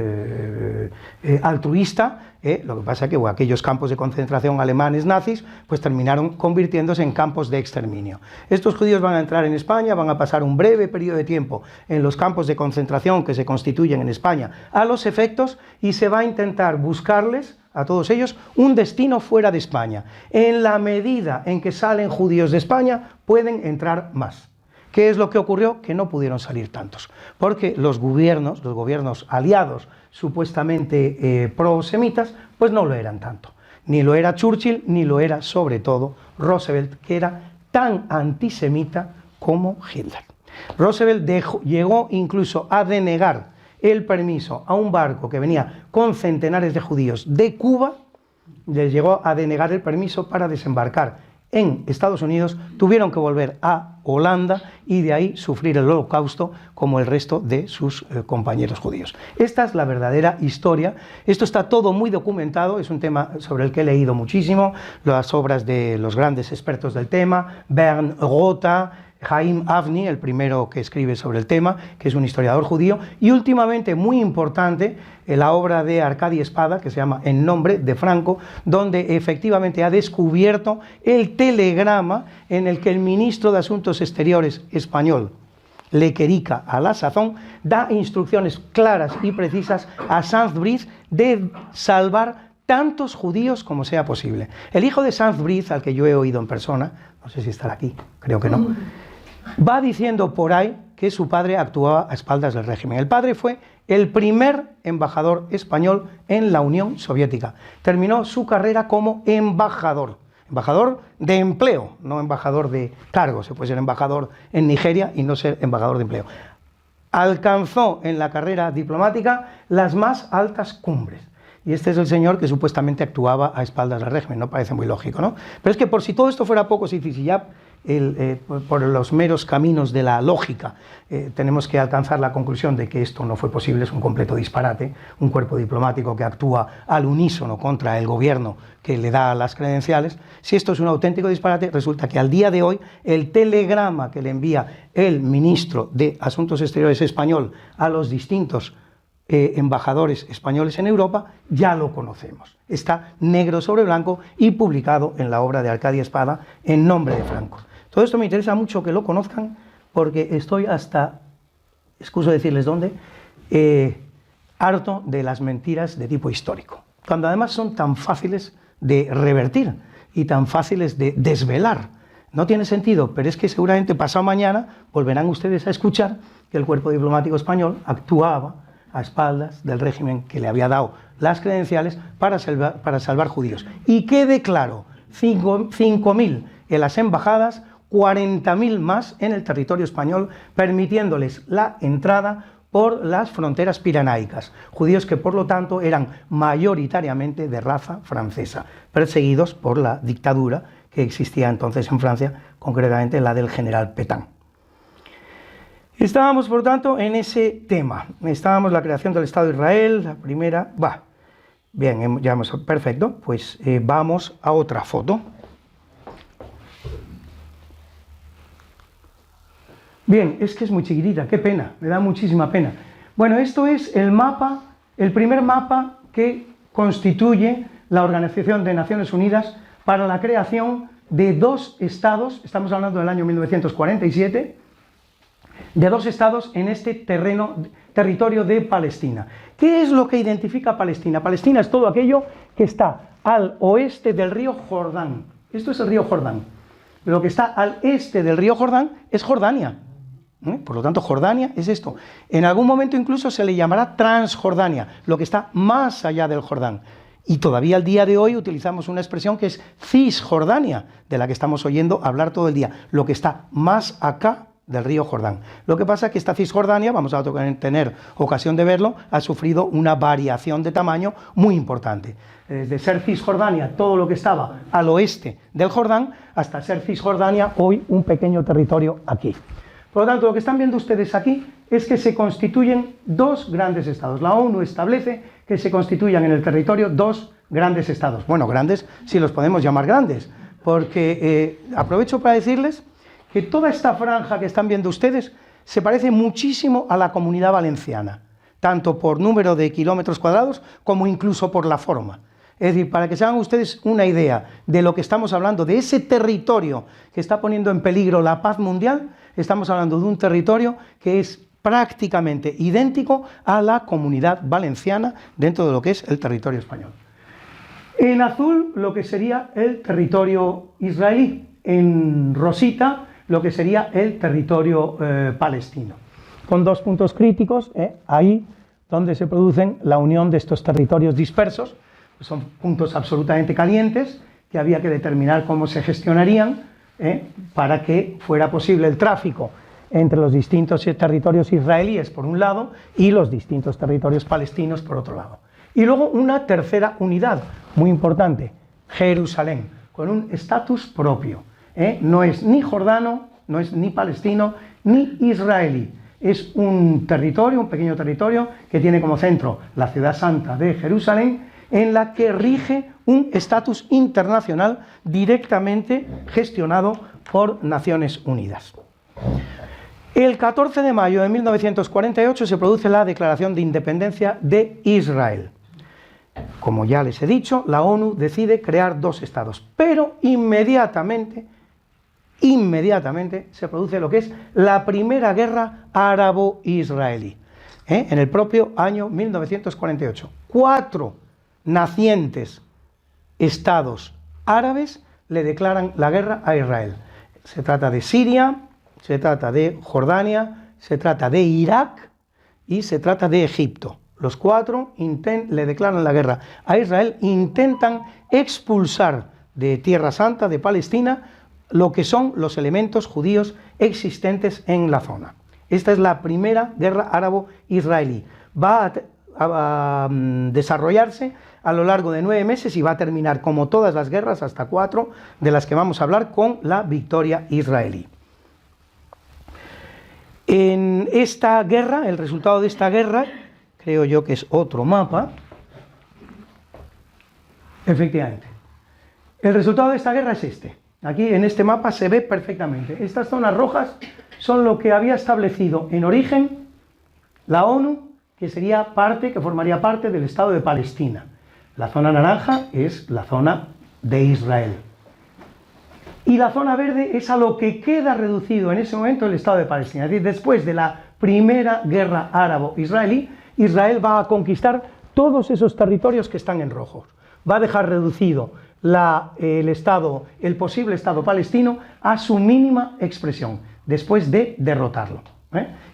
altruista. Lo que pasa es que aquellos campos de concentración alemanes nazis pues terminaron convirtiéndose en campos de exterminio. Estos judíos van a entrar en España, van a pasar un breve periodo de tiempo en los campos de concentración que se constituyen en España a los efectos, y se va a intentar buscarles a todos ellos un destino fuera de España. En la medida en que salen judíos de España, pueden entrar más. ¿Qué es lo que ocurrió? Que no pudieron salir tantos, porque los gobiernos aliados, supuestamente prosemitas, pues no lo eran tanto. Ni lo era Churchill, ni lo era sobre todo Roosevelt, que era tan antisemita como Hitler. Roosevelt llegó incluso a denegar el permiso a un barco que venía con centenares de judíos de Cuba, les llegó a denegar el permiso para desembarcar en Estados Unidos, tuvieron que volver a Holanda y de ahí sufrir el holocausto como el resto de sus compañeros judíos. Esta es la verdadera historia. Esto está todo muy documentado, es un tema sobre el que he leído muchísimo, las obras de los grandes expertos del tema, Bernd Rotha, Haim Avni, el primero que escribe sobre el tema, que es un historiador judío, y últimamente, muy importante, la obra de Arkady Espada, que se llama En nombre de Franco, donde efectivamente ha descubierto el telegrama en el que el ministro de Asuntos Exteriores español, Lequerica a la sazón, da instrucciones claras y precisas a Saint-Brice de salvar tantos judíos como sea posible. El hijo de Saint-Brice, al que yo he oído en persona, no sé si estará aquí, creo que no, va diciendo por ahí que su padre actuaba a espaldas del régimen. El padre fue el primer embajador español en la Unión Soviética. Terminó su carrera como embajador de empleo, no embajador de cargo. Se puede ser embajador en Nigeria y no ser embajador de empleo. Alcanzó en la carrera diplomática las más altas cumbres. Y este es el señor que supuestamente actuaba a espaldas del régimen. No parece muy lógico, ¿no? Pero es que por si todo esto fuera poco, si ya por los meros caminos de la lógica tenemos que alcanzar la conclusión de que esto no fue posible, es un completo disparate, un cuerpo diplomático que actúa al unísono contra el gobierno que le da las credenciales. Si esto es un auténtico disparate, resulta que al día de hoy el telegrama que le envía el ministro de Asuntos Exteriores español a los distintos embajadores españoles en Europa, ya lo conocemos. Está negro sobre blanco y publicado en la obra de Arcadia Espada en nombre de Franco. Todo esto me interesa mucho que lo conozcan porque estoy hasta, excuso decirles dónde, harto de las mentiras de tipo histórico, cuando además son tan fáciles de revertir y tan fáciles de desvelar. No tiene sentido, pero es que seguramente pasado mañana volverán ustedes a escuchar que el cuerpo diplomático español actuaba a espaldas del régimen que le había dado las credenciales para salvar judíos. Y quede claro, 5.000 en las embajadas, 40.000 más en el territorio español, permitiéndoles la entrada por las fronteras pirenaicas. Judíos que, por lo tanto, eran mayoritariamente de raza francesa, perseguidos por la dictadura que existía entonces en Francia, concretamente la del general Pétain. Estábamos, por tanto, en ese tema. Estábamos la creación del Estado de Israel, la primera. Bien, ya hemos, perfecto. Pues vamos a otra foto. Bien, es que es muy chiquitita, qué pena, me da muchísima pena. Bueno, esto es el mapa, el primer mapa que constituye la Organización de Naciones Unidas para la creación de 2 estados, estamos hablando del año 1947, de 2 estados en este territorio de Palestina. ¿Qué es lo que identifica a Palestina? Palestina es todo aquello que está al oeste del río Jordán. Esto es el río Jordán. Lo que está al este del río Jordán es Jordania. Por lo tanto, Jordania es esto. En algún momento incluso se le llamará Transjordania, lo que está más allá del Jordán. Y todavía al día de hoy utilizamos una expresión que es Cisjordania, de la que estamos oyendo hablar todo el día, lo que está más acá del río Jordán. Lo que pasa es que esta Cisjordania, vamos a tener ocasión de verlo, ha sufrido una variación de tamaño muy importante. Desde ser Cisjordania, todo lo que estaba al oeste del Jordán, hasta ser Cisjordania, hoy un pequeño territorio aquí. Por lo tanto, lo que están viendo ustedes aquí es que se constituyen 2 grandes estados. La ONU establece que se constituyan en el territorio 2 grandes estados. Bueno, grandes, si los podemos llamar grandes, porque aprovecho para decirles que toda esta franja que están viendo ustedes se parece muchísimo a la Comunidad Valenciana, tanto por número de kilómetros cuadrados como incluso por la forma. Es decir, para que se hagan ustedes una idea de lo que estamos hablando, de ese territorio que está poniendo en peligro la paz mundial, estamos hablando de un territorio que es prácticamente idéntico a la Comunidad Valenciana dentro de lo que es el territorio español. En azul, lo que sería el territorio israelí. En rosita, lo que sería el territorio palestino. Con 2 puntos críticos, ahí donde se producen la unión de estos territorios dispersos. Son puntos absolutamente calientes que había que determinar cómo se gestionarían para que fuera posible el tráfico entre los distintos territorios israelíes por un lado y los distintos territorios palestinos por otro lado. Y luego una tercera unidad muy importante, Jerusalén, con un estatus propio. No es ni jordano, no es ni palestino, ni israelí. Es un territorio, un pequeño territorio que tiene como centro la ciudad santa de Jerusalén, en la que rige un estatus internacional directamente gestionado por Naciones Unidas. El 14 de mayo de 1948 se produce la Declaración de Independencia de Israel. Como ya les he dicho, la ONU decide crear 2 estados, pero inmediatamente inmediatamente se produce lo que es la primera guerra árabo-israelí, en el propio año 1948. 4 nacientes estados árabes le declaran la guerra a Israel. Se trata de Siria, se trata de Jordania, se trata de Irak y se trata de Egipto. Los 4 le declaran la guerra a Israel, intentan expulsar de Tierra Santa, de Palestina, lo que son los elementos judíos existentes en la zona. Esta es la primera guerra árabo-israelí. Va a desarrollarse a lo largo de 9 meses y va a terminar, como todas las guerras, hasta 4 de las que vamos a hablar, con la victoria israelí. En esta guerra, el resultado de esta guerra, creo yo que es otro mapa, efectivamente. El resultado de esta guerra es este. Aquí en este mapa se ve perfectamente. Estas zonas rojas son lo que había establecido en origen la ONU, que formaría parte del Estado de Palestina. La zona naranja es la zona de Israel. Y la zona verde es a lo que queda reducido en ese momento el Estado de Palestina. Es decir, después de la primera guerra árabo-israelí, Israel va a conquistar todos esos territorios que están en rojos. Va a dejar reducido el posible Estado palestino a su mínima expresión, después de derrotarlo.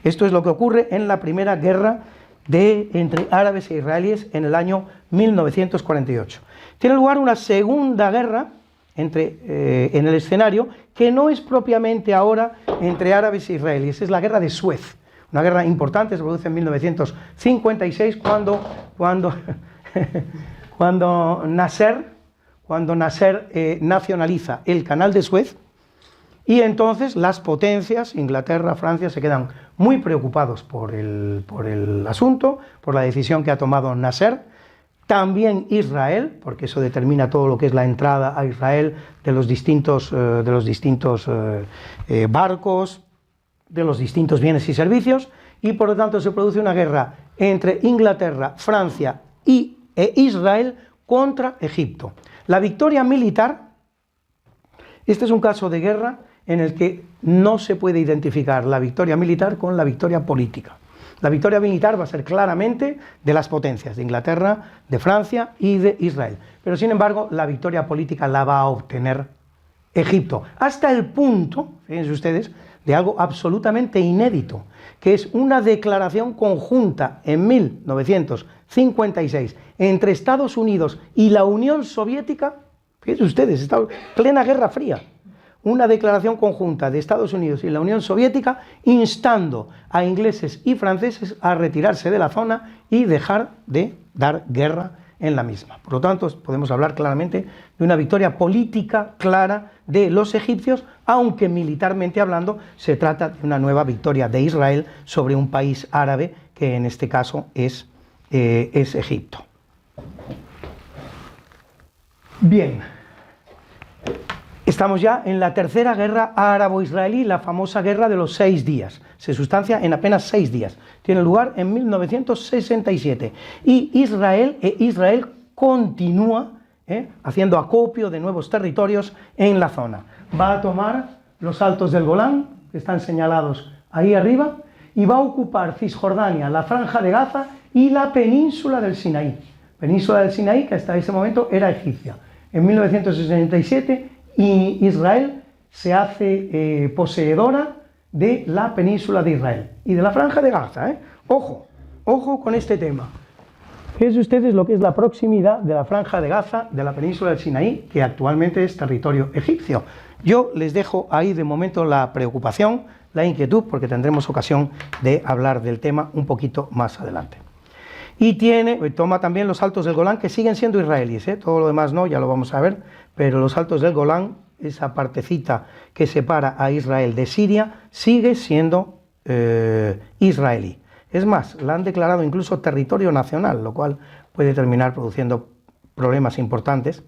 Esto es lo que ocurre en la primera guerra entre árabes e israelíes en el año 1948. Tiene lugar una segunda guerra en el escenario, que no es propiamente ahora entre árabes e israelíes, es la guerra de Suez, una guerra importante, se produce en 1956, cuando Nasser nacionaliza el canal de Suez, y entonces las potencias, Inglaterra, Francia, se quedan muy preocupados por el asunto, por la decisión que ha tomado Nasser. También Israel, porque eso determina todo lo que es la entrada a Israel de los distintos barcos, de los distintos bienes y servicios, y por lo tanto se produce una guerra entre Inglaterra, Francia e Israel contra Egipto. La victoria militar, este es un caso de guerra en el que no se puede identificar la victoria militar con la victoria política. La victoria militar va a ser claramente de las potencias, de Inglaterra, de Francia y de Israel. Pero sin embargo, la victoria política la va a obtener Egipto, hasta el punto, fíjense ustedes, de algo absolutamente inédito, que es una declaración conjunta en 1956 entre Estados Unidos y la Unión Soviética. Fíjense ustedes, está plena Guerra Fría. Una declaración conjunta de Estados Unidos y la Unión Soviética instando a ingleses y franceses a retirarse de la zona y dejar de dar guerra en la misma. Por lo tanto, podemos hablar claramente de una victoria política clara de los egipcios, aunque militarmente hablando se trata de una nueva victoria de Israel sobre un país árabe, que en este caso es Egipto. Bien. Estamos ya en la tercera guerra árabo-israelí, la famosa guerra de los 6 días. Se sustancia en apenas 6 días. Tiene lugar en 1967. Y Israel continúa haciendo acopio de nuevos territorios en la zona. Va a tomar los altos del Golán, que están señalados ahí arriba, y va a ocupar Cisjordania, la Franja de Gaza y la península del Sinaí. Península del Sinaí, que hasta ese momento era egipcia. En 1967, y Israel se hace poseedora de la península de Israel y de la Franja de Gaza. Ojo con este tema. Fíjense ustedes lo que es la proximidad de la Franja de Gaza, de la península del Sinaí, que actualmente es territorio egipcio. Yo les dejo ahí de momento la preocupación, la inquietud, porque tendremos ocasión de hablar del tema un poquito más adelante. Y toma también los altos del Golán, que siguen siendo israelíes, todo lo demás no, ya lo vamos a ver, pero los altos del Golán, esa partecita que separa a Israel de Siria, sigue siendo israelí. Es más, la han declarado incluso territorio nacional, lo cual puede terminar produciendo problemas importantes,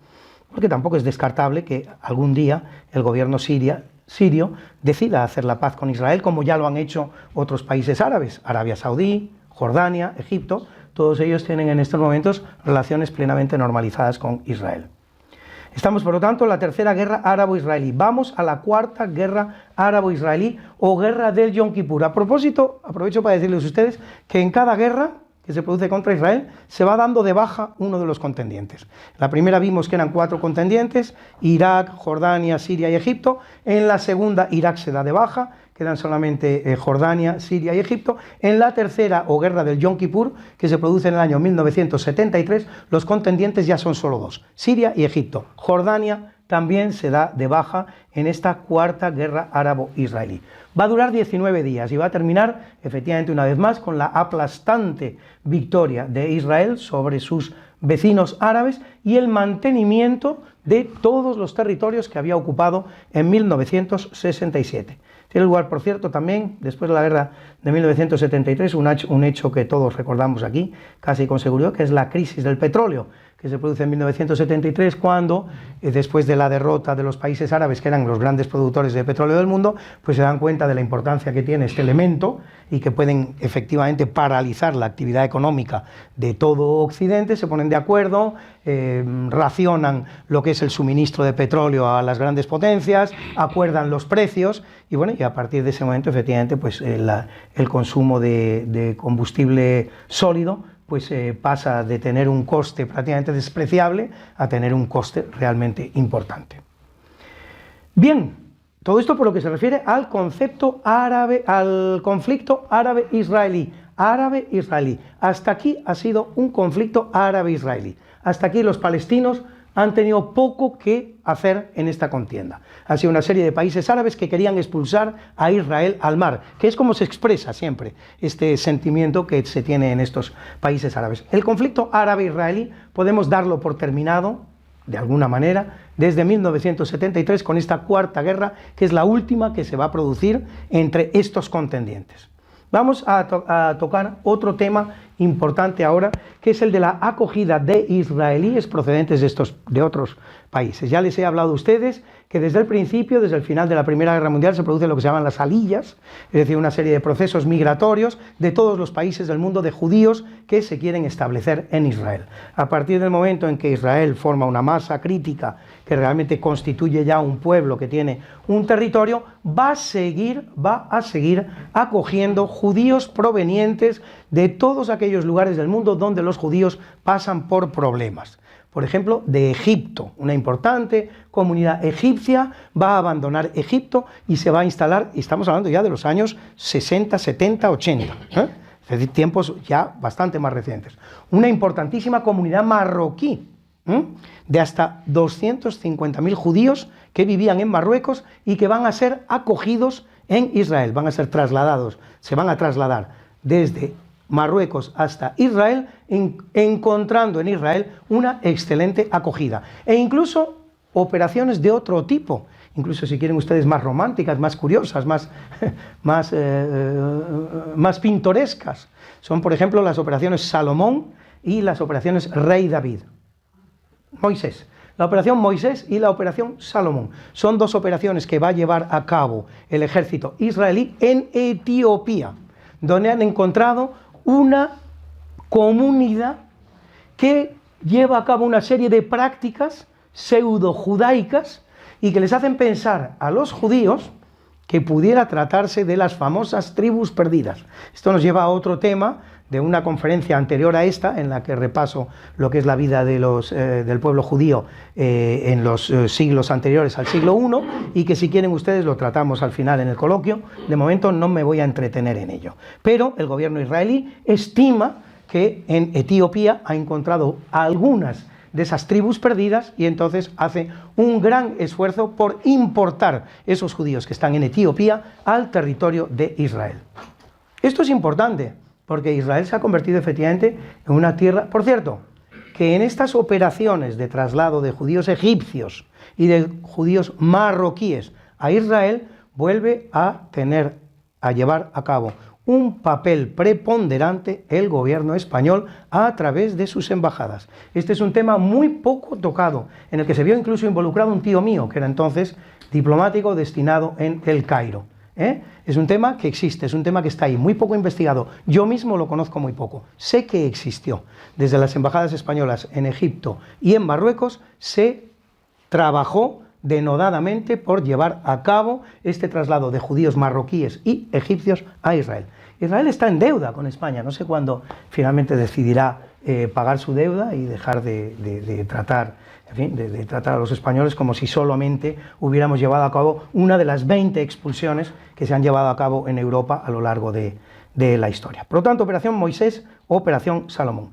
porque tampoco es descartable que algún día el gobierno sirio decida hacer la paz con Israel, como ya lo han hecho otros países árabes, Arabia Saudí, Jordania, Egipto. Todos ellos tienen en estos momentos relaciones plenamente normalizadas con Israel. Estamos, por lo tanto, en la tercera guerra árabo-israelí. Vamos a la cuarta guerra árabo-israelí o guerra del Yom Kippur. A propósito, aprovecho para decirles a ustedes que en cada guerra que se produce contra Israel, se va dando de baja uno de los contendientes. La primera vimos que eran 4 contendientes, Irak, Jordania, Siria y Egipto. En la segunda, Irak se da de baja, quedan solamente Jordania, Siria y Egipto. En la tercera, o guerra del Yom Kippur, que se produce en el año 1973, los contendientes ya son solo 2, Siria y Egipto. Jordania también se da de baja en esta cuarta guerra árabo-israelí. Va a durar 19 días y va a terminar, efectivamente, una vez más, con la aplastante victoria de Israel sobre sus vecinos árabes y el mantenimiento de todos los territorios que había ocupado en 1967. Tiene lugar, por cierto, también, después de la guerra de 1973, un hecho que todos recordamos aquí, casi con seguridad, que es la crisis del petróleo, que se produce en 1973, cuando, después de la derrota de los países árabes, que eran los grandes productores de petróleo del mundo, pues se dan cuenta de la importancia que tiene este elemento y que pueden efectivamente paralizar la actividad económica de todo Occidente. Se ponen de acuerdo, racionan lo que es el suministro de petróleo a las grandes potencias, acuerdan los precios y bueno, y a partir de ese momento efectivamente pues el consumo de combustible sólido pues pasa de tener un coste prácticamente despreciable a tener un coste realmente importante. Bien, todo esto por lo que se refiere al concepto árabe, al conflicto árabe-israelí. Árabe-israelí. Hasta aquí ha sido un conflicto árabe-israelí. Hasta aquí los palestinos han tenido poco que hacer en esta contienda. Ha sido una serie de países árabes que querían expulsar a Israel al mar, que es como se expresa siempre este sentimiento que se tiene en estos países árabes. El conflicto árabe-israelí podemos darlo por terminado, de alguna manera, desde 1973 con esta cuarta guerra, que es la última que se va a producir entre estos contendientes. Vamos a tocar otro tema importante ahora, que es el de la acogida de israelíes procedentes de otros países. Ya les he hablado a ustedes que desde el principio, desde el final de la Primera Guerra Mundial, se produce lo que se llaman las aliyas, es decir, una serie de procesos migratorios de todos los países del mundo de judíos que se quieren establecer en Israel. A partir del momento en que Israel forma una masa crítica que realmente constituye ya un pueblo que tiene un territorio, va a seguir acogiendo judíos provenientes de todos aquellos lugares del mundo donde los judíos pasan por problemas. Por ejemplo, de Egipto, una importante comunidad egipcia va a abandonar Egipto y se va a instalar, y estamos hablando ya de los años 60, 70, 80, es decir, tiempos ya bastante más recientes. Una importantísima comunidad marroquí, de hasta 250.000 judíos que vivían en Marruecos y que van a ser acogidos en Israel, van a ser trasladados, se van a trasladar desde Marruecos hasta Israel, encontrando en Israel una excelente acogida. E incluso operaciones de otro tipo, incluso si quieren ustedes más románticas, más curiosas, más pintorescas. Son, por ejemplo, las operaciones Salomón y las operaciones Rey David. Moisés. La operación Moisés y la operación Salomón. Son dos operaciones que va a llevar a cabo el ejército israelí en Etiopía, donde han encontrado una comunidad que lleva a cabo una serie de prácticas pseudo-judaicas y que les hacen pensar a los judíos que pudiera tratarse de las famosas tribus perdidas. Esto nos lleva a otro tema de una conferencia anterior a esta, en la que repaso lo que es la vida de del pueblo judío en los siglos anteriores al siglo I, y que si quieren ustedes lo tratamos al final en el coloquio. De momento no me voy a entretener en ello. Pero el gobierno israelí estima que en Etiopía ha encontrado algunas de esas tribus perdidas y entonces hace un gran esfuerzo por importar esos judíos que están en Etiopía al territorio de Israel. Esto es importante, porque Israel se ha convertido efectivamente en una tierra, por cierto, que en estas operaciones de traslado de judíos egipcios y de judíos marroquíes a Israel, vuelve a llevar a cabo un papel preponderante el gobierno español a través de sus embajadas. Este es un tema muy poco tocado, en el que se vio incluso involucrado un tío mío, que era entonces diplomático destinado en El Cairo. Es un tema que existe, es un tema que está ahí, muy poco investigado. Yo mismo lo conozco muy poco. Sé que existió. Desde las embajadas españolas en Egipto y en Marruecos se trabajó denodadamente por llevar a cabo este traslado de judíos marroquíes y egipcios a Israel. Israel está en deuda con España, no sé cuándo finalmente decidirá pagar su deuda y dejar de tratar, en fin, de tratar a los españoles como si solamente hubiéramos llevado a cabo una de las 20 expulsiones que se han llevado a cabo en Europa a lo largo de la historia. Por lo tanto, Operación Moisés, Operación Salomón.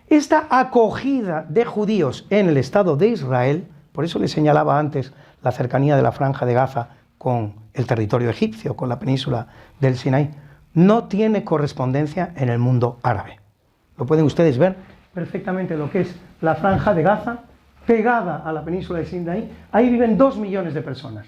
Esta acogida de judíos en el Estado de Israel, por eso les señalaba antes la cercanía de la Franja de Gaza con el territorio egipcio, con la península del Sinaí, no tiene correspondencia en el mundo árabe. Lo pueden ustedes ver perfectamente lo que es la Franja de Gaza, pegada a la península del Sinaí. Ahí viven 2 millones de personas,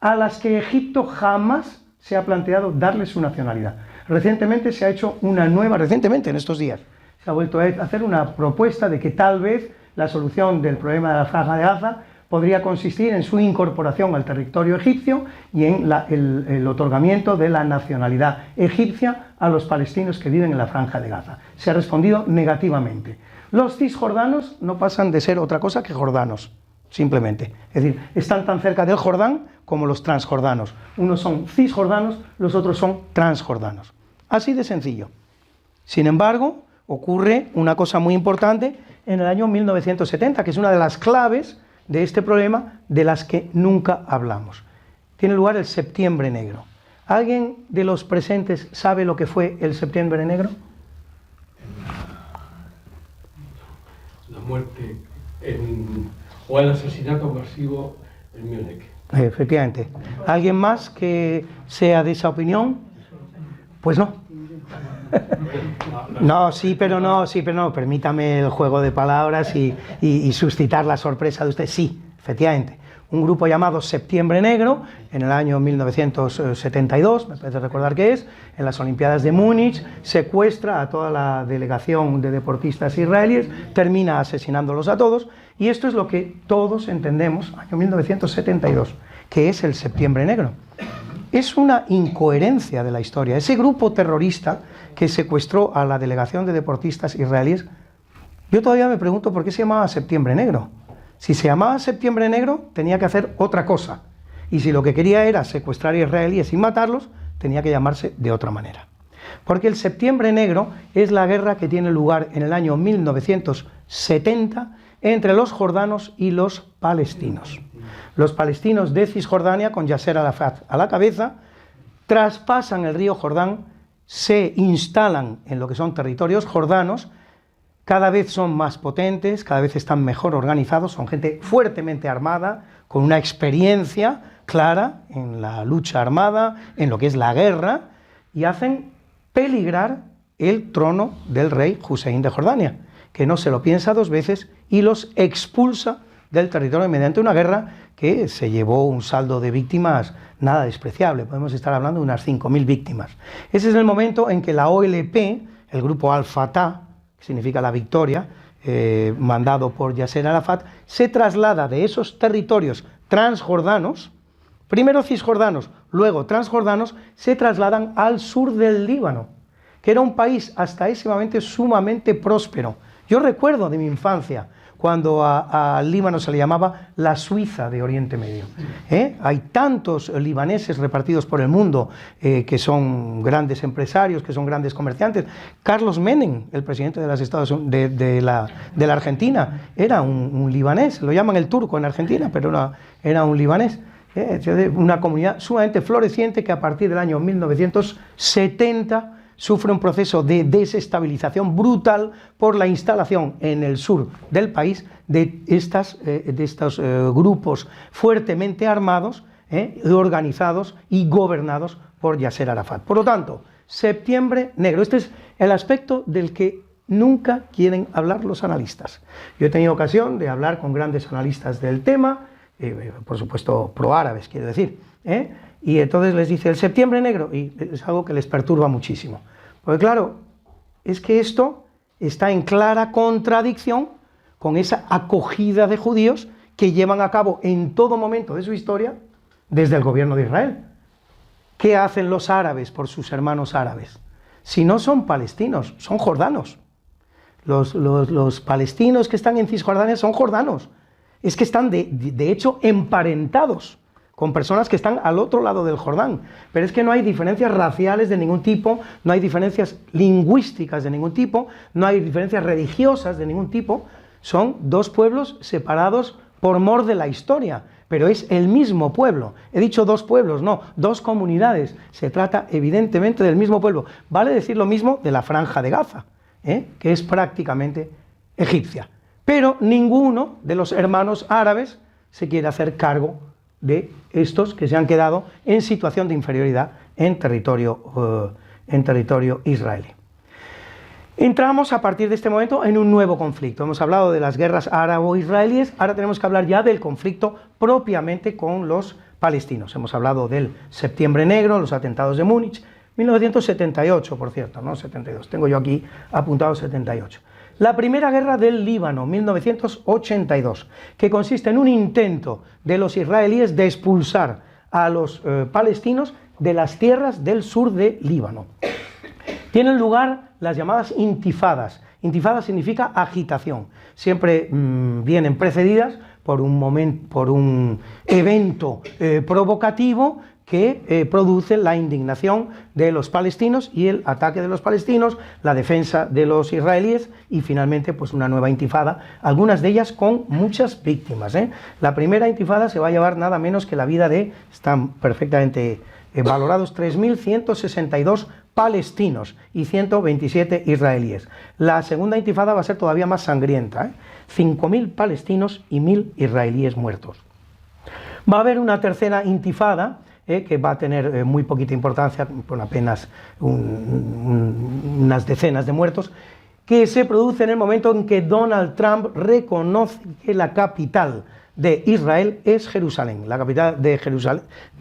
a las que Egipto jamás se ha planteado darles su nacionalidad. Recientemente se ha hecho una nueva, recientemente en estos días, se ha vuelto a hacer una propuesta de que tal vez la solución del problema de la Franja de Gaza podría consistir en su incorporación al territorio egipcio y en el otorgamiento de la nacionalidad egipcia a los palestinos que viven en la Franja de Gaza. Se ha respondido negativamente. Los cisjordanos no pasan de ser otra cosa que jordanos, simplemente. Es decir, están tan cerca del Jordán como los transjordanos. Unos son cisjordanos, los otros son transjordanos. Así de sencillo. Sin embargo, ocurre una cosa muy importante en el año 1970, que es una de las claves de este problema de las que nunca hablamos. Tiene lugar el Septiembre Negro. ¿Alguien de los presentes sabe lo que fue el Septiembre Negro? La muerte o el asesinato masivo en Múnich. Efectivamente. ¿Alguien más que sea de esa opinión? Pues no. No, sí, pero no. Permítame el juego de palabras y suscitar la sorpresa de usted. Sí, efectivamente. Un grupo llamado Septiembre Negro, en el año 1972, me parece recordar que es, en las Olimpiadas de Múnich, secuestra a toda la delegación de deportistas israelíes, termina asesinándolos a todos, y esto es lo que todos entendemos, año 1972, que es el Septiembre Negro. Es una incoherencia de la historia. Ese grupo terrorista que secuestró a la delegación de deportistas israelíes, yo todavía me pregunto por qué se llamaba Septiembre Negro. Si se llamaba Septiembre Negro, tenía que hacer otra cosa. Y si lo que quería era secuestrar a israelíes y matarlos, tenía que llamarse de otra manera. Porque el Septiembre Negro es la guerra que tiene lugar en el año 1970 entre los jordanos y los palestinos. Los palestinos de Cisjordania, con Yasser Arafat a la cabeza, traspasan el río Jordán, se instalan en lo que son territorios jordanos, cada vez son más potentes, cada vez están mejor organizados, son gente fuertemente armada, con una experiencia clara en la lucha armada, en lo que es la guerra, y hacen peligrar el trono del rey Hussein de Jordania, que no se lo piensa 2 veces y los expulsa del territorio mediante una guerra que se llevó un saldo de víctimas nada despreciable. Podemos estar hablando de unas 5.000 víctimas. Ese es el momento en que la OLP, el grupo Al-Fatah, que significa la victoria, mandado por Yasser Arafat, se traslada de esos territorios transjordanos, primero cisjordanos, luego transjordanos, se trasladan al sur del Líbano, que era un país hasta ese momento sumamente próspero. Yo recuerdo de mi infancia, cuando al Líbano se le llamaba la Suiza de Oriente Medio. Hay tantos libaneses repartidos por el mundo que son grandes empresarios, que son grandes comerciantes. Carlos Menem, el presidente de los Estados Unidos, de la Argentina, era un libanés, lo llaman el turco en Argentina, pero era un libanés. Una comunidad sumamente floreciente que a partir del año 1970 sufre un proceso de desestabilización brutal por la instalación en el sur del país de estos grupos fuertemente armados, organizados y gobernados por Yasser Arafat. Por lo tanto, Septiembre Negro, este es el aspecto del que nunca quieren hablar los analistas. Yo he tenido ocasión de hablar con grandes analistas del tema, por supuesto pro-árabes, quiero decir, y entonces les dice el Septiembre Negro, y es algo que les perturba muchísimo. Porque claro, es que esto está en clara contradicción con esa acogida de judíos que llevan a cabo en todo momento de su historia desde el gobierno de Israel. ¿Qué hacen los árabes por sus hermanos árabes? Si no son palestinos, son jordanos. Los palestinos que están en Cisjordania son jordanos. Es que están de hecho emparentados con personas que están al otro lado del Jordán. Pero es que no hay diferencias raciales de ningún tipo, no hay diferencias lingüísticas de ningún tipo, no hay diferencias religiosas de ningún tipo. Son dos pueblos separados por mor de la historia, pero es el mismo pueblo. He dicho dos pueblos, no, dos comunidades. Se trata evidentemente del mismo pueblo. Vale decir lo mismo de la Franja de Gaza, que es prácticamente egipcia. Pero ninguno de los hermanos árabes se quiere hacer cargo de estos que se han quedado en situación de inferioridad en territorio israelí. Entramos a partir de este momento en un nuevo conflicto. Hemos hablado de las guerras árabo-israelíes, ahora tenemos que hablar ya del conflicto propiamente con los palestinos. Hemos hablado del Septiembre Negro, los atentados de Múnich, 1978, por cierto, no 72, tengo yo aquí apuntado 78. La primera guerra del Líbano, 1982, que consiste en un intento de los israelíes de expulsar a los palestinos de las tierras del sur de Líbano. Tienen lugar las llamadas intifadas. Intifada significa agitación. Siempre vienen precedidas por un evento provocativo que produce la indignación de los palestinos y el ataque de los palestinos, la defensa de los israelíes y finalmente pues una nueva intifada, algunas de ellas con muchas víctimas. La primera intifada se va a llevar nada menos que la vida de, están perfectamente valorados, 3.162 palestinos y 127 israelíes. La segunda intifada va a ser todavía más sangrienta, 5.000 palestinos y 1.000 israelíes muertos. Va a haber una tercera intifada, que va a tener muy poquita importancia, con apenas unas decenas de muertos, que se produce en el momento en que Donald Trump reconoce que la capital de Israel es Jerusalén. La capital de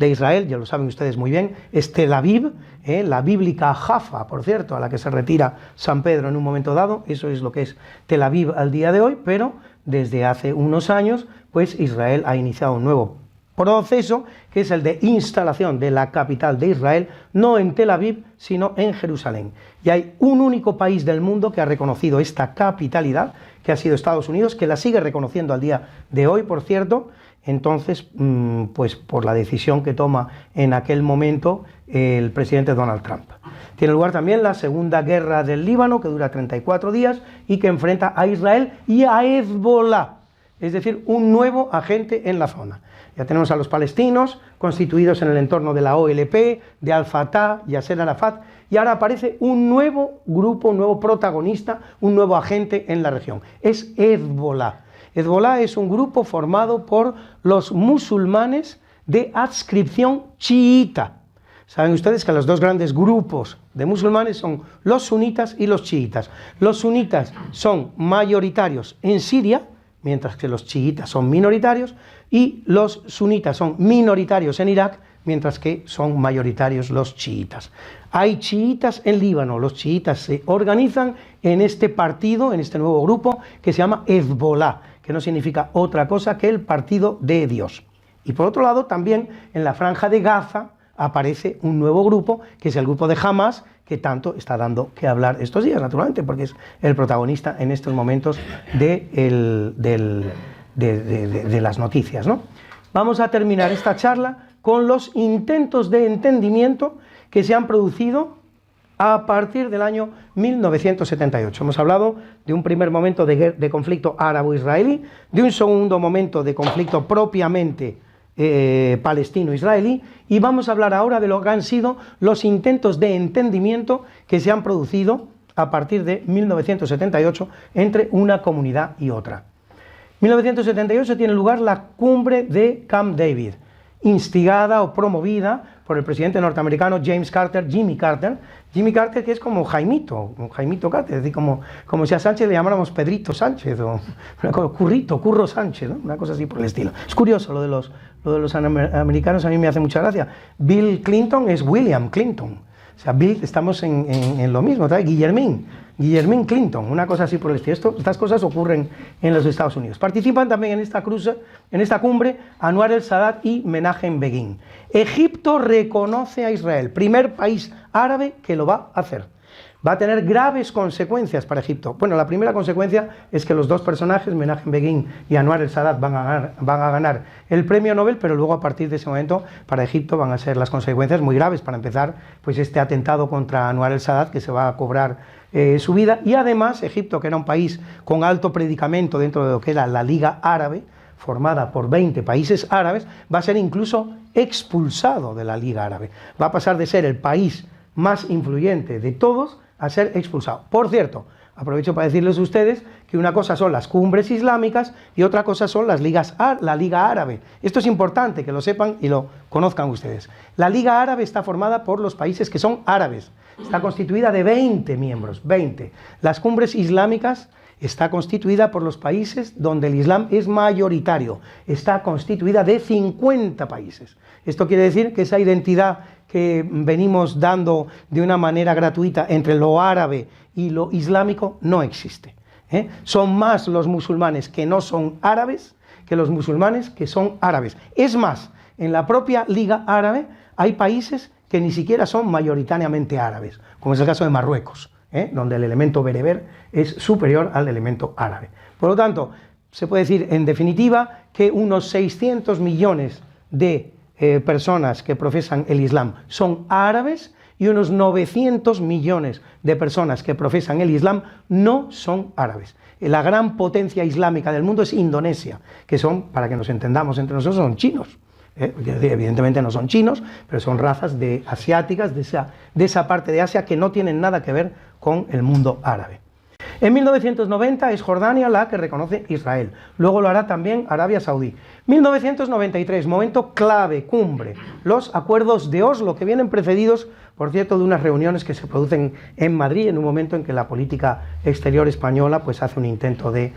Israel, ya lo saben ustedes muy bien, es Tel Aviv, la bíblica Jaffa, por cierto, a la que se retira San Pedro en un momento dado. Eso es lo que es Tel Aviv al día de hoy, pero desde hace unos años, pues Israel ha iniciado un nuevo proceso, que es el de instalación de la capital de Israel, no en Tel Aviv, sino en Jerusalén. Y hay un único país del mundo que ha reconocido esta capitalidad, que ha sido Estados Unidos, que la sigue reconociendo al día de hoy, por cierto. Entonces, pues por la decisión que toma en aquel momento el presidente Donald Trump. Tiene lugar también la Segunda Guerra del Líbano, que dura 34 días y que enfrenta a Israel y a Hezbollah, es decir, un nuevo agente en la zona. Ya tenemos a los palestinos constituidos en el entorno de la OLP, de Al-Fatah, Yasser Arafat, y ahora aparece un nuevo grupo, un nuevo protagonista, un nuevo agente en la región. Es Hezbollah. Hezbollah es un grupo formado por los musulmanes de adscripción chiita. Saben ustedes que los dos grandes grupos de musulmanes son los sunitas y los chiitas. Los sunitas son mayoritarios en Siria, mientras que los chiitas son minoritarios, y los sunitas son minoritarios en Irak, mientras que son mayoritarios los chiitas. Hay chiitas en Líbano, los chiitas se organizan en este partido, en este nuevo grupo, que se llama Hezbollah, que no significa otra cosa que el partido de Dios. Y por otro lado, también en la Franja de Gaza aparece un nuevo grupo, que es el grupo de Hamas, que tanto está dando que hablar estos días, naturalmente, porque es el protagonista en estos momentos de las noticias, ¿no? Vamos a terminar esta charla con los intentos de entendimiento que se han producido a partir del año 1978. Hemos hablado de un primer momento de conflicto árabo-israelí, de un segundo momento de conflicto propiamente palestino-israelí, y vamos a hablar ahora de lo que han sido los intentos de entendimiento que se han producido a partir de 1978 entre una comunidad y otra. En 1978 tiene lugar la cumbre de Camp David, instigada o promovida por el presidente norteamericano Jimmy Carter, que es como Jaimito Carter, es decir, como si a Sánchez le llamáramos Pedrito Sánchez o Curro Sánchez, ¿no? Una cosa así por el estilo. Es curioso lo de los americanos, a mí me hace mucha gracia. Bill Clinton es William Clinton, o sea, Bill, estamos en lo mismo, ¿sabes? Guillermín Clinton, una cosa así por el estilo. Estas cosas ocurren en los Estados Unidos. Participan también en esta cumbre Anwar el-Sadat y Menachem Begin. Egipto reconoce a Israel, primer país árabe que lo va a hacer. Va a tener graves consecuencias para Egipto. Bueno, la primera consecuencia es que los dos personajes, Menachem Begin y Anwar el-Sadat, van a ganar el premio Nobel, pero luego a partir de ese momento para Egipto van a ser las consecuencias muy graves. Para empezar, pues este atentado contra Anwar el-Sadat, que se va a cobrar su vida, y además Egipto, que era un país con alto predicamento dentro de lo que era la Liga Árabe, formada por 20 países árabes, va a ser incluso expulsado de la Liga Árabe. Va a pasar de ser el país más influyente de todos a ser expulsado. Por cierto, aprovecho para decirles a ustedes que una cosa son las cumbres islámicas y otra cosa son la Liga Árabe. Esto es importante que lo sepan y lo conozcan ustedes. La Liga Árabe está formada por los países que son árabes. Está constituida de 20 miembros, 20. Las cumbres islámicas está constituida por los países donde el Islam es mayoritario. Está constituida de 50 países. Esto quiere decir que esa identidad que venimos dando de una manera gratuita entre lo árabe y lo islámico no existe. Son más los musulmanes que no son árabes que los musulmanes que son árabes. Es más, en la propia Liga Árabe hay países que ni siquiera son mayoritariamente árabes, como es el caso de Marruecos, donde el elemento bereber es superior al elemento árabe. Por lo tanto, se puede decir en definitiva que unos 600 millones de personas que profesan el Islam son árabes y unos 900 millones de personas que profesan el Islam no son árabes. La gran potencia islámica del mundo es Indonesia, que son, para que nos entendamos entre nosotros, son chinos. Evidentemente no son chinos, pero son razas asiáticas de esa parte de Asia que no tienen nada que ver con el mundo árabe. En 1990 es Jordania la que reconoce Israel, luego lo hará también Arabia Saudí. 1993, momento clave, cumbre, los acuerdos de Oslo, que vienen precedidos, por cierto, de unas reuniones que se producen en Madrid, en un momento en que la política exterior española pues hace un intento de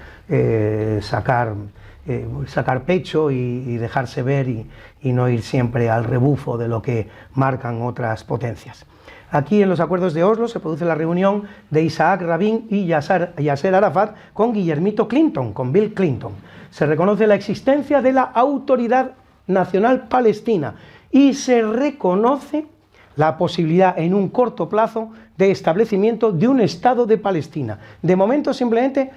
sacar pecho y dejarse ver y no ir siempre al rebufo de lo que marcan otras potencias. Aquí en los acuerdos de Oslo se produce la reunión de Isaac Rabin y Yasser Arafat con Guillermito Clinton, con Bill Clinton. Se reconoce la existencia de la Autoridad Nacional Palestina y se reconoce la posibilidad en un corto plazo de establecimiento de un Estado de Palestina. De momento simplemente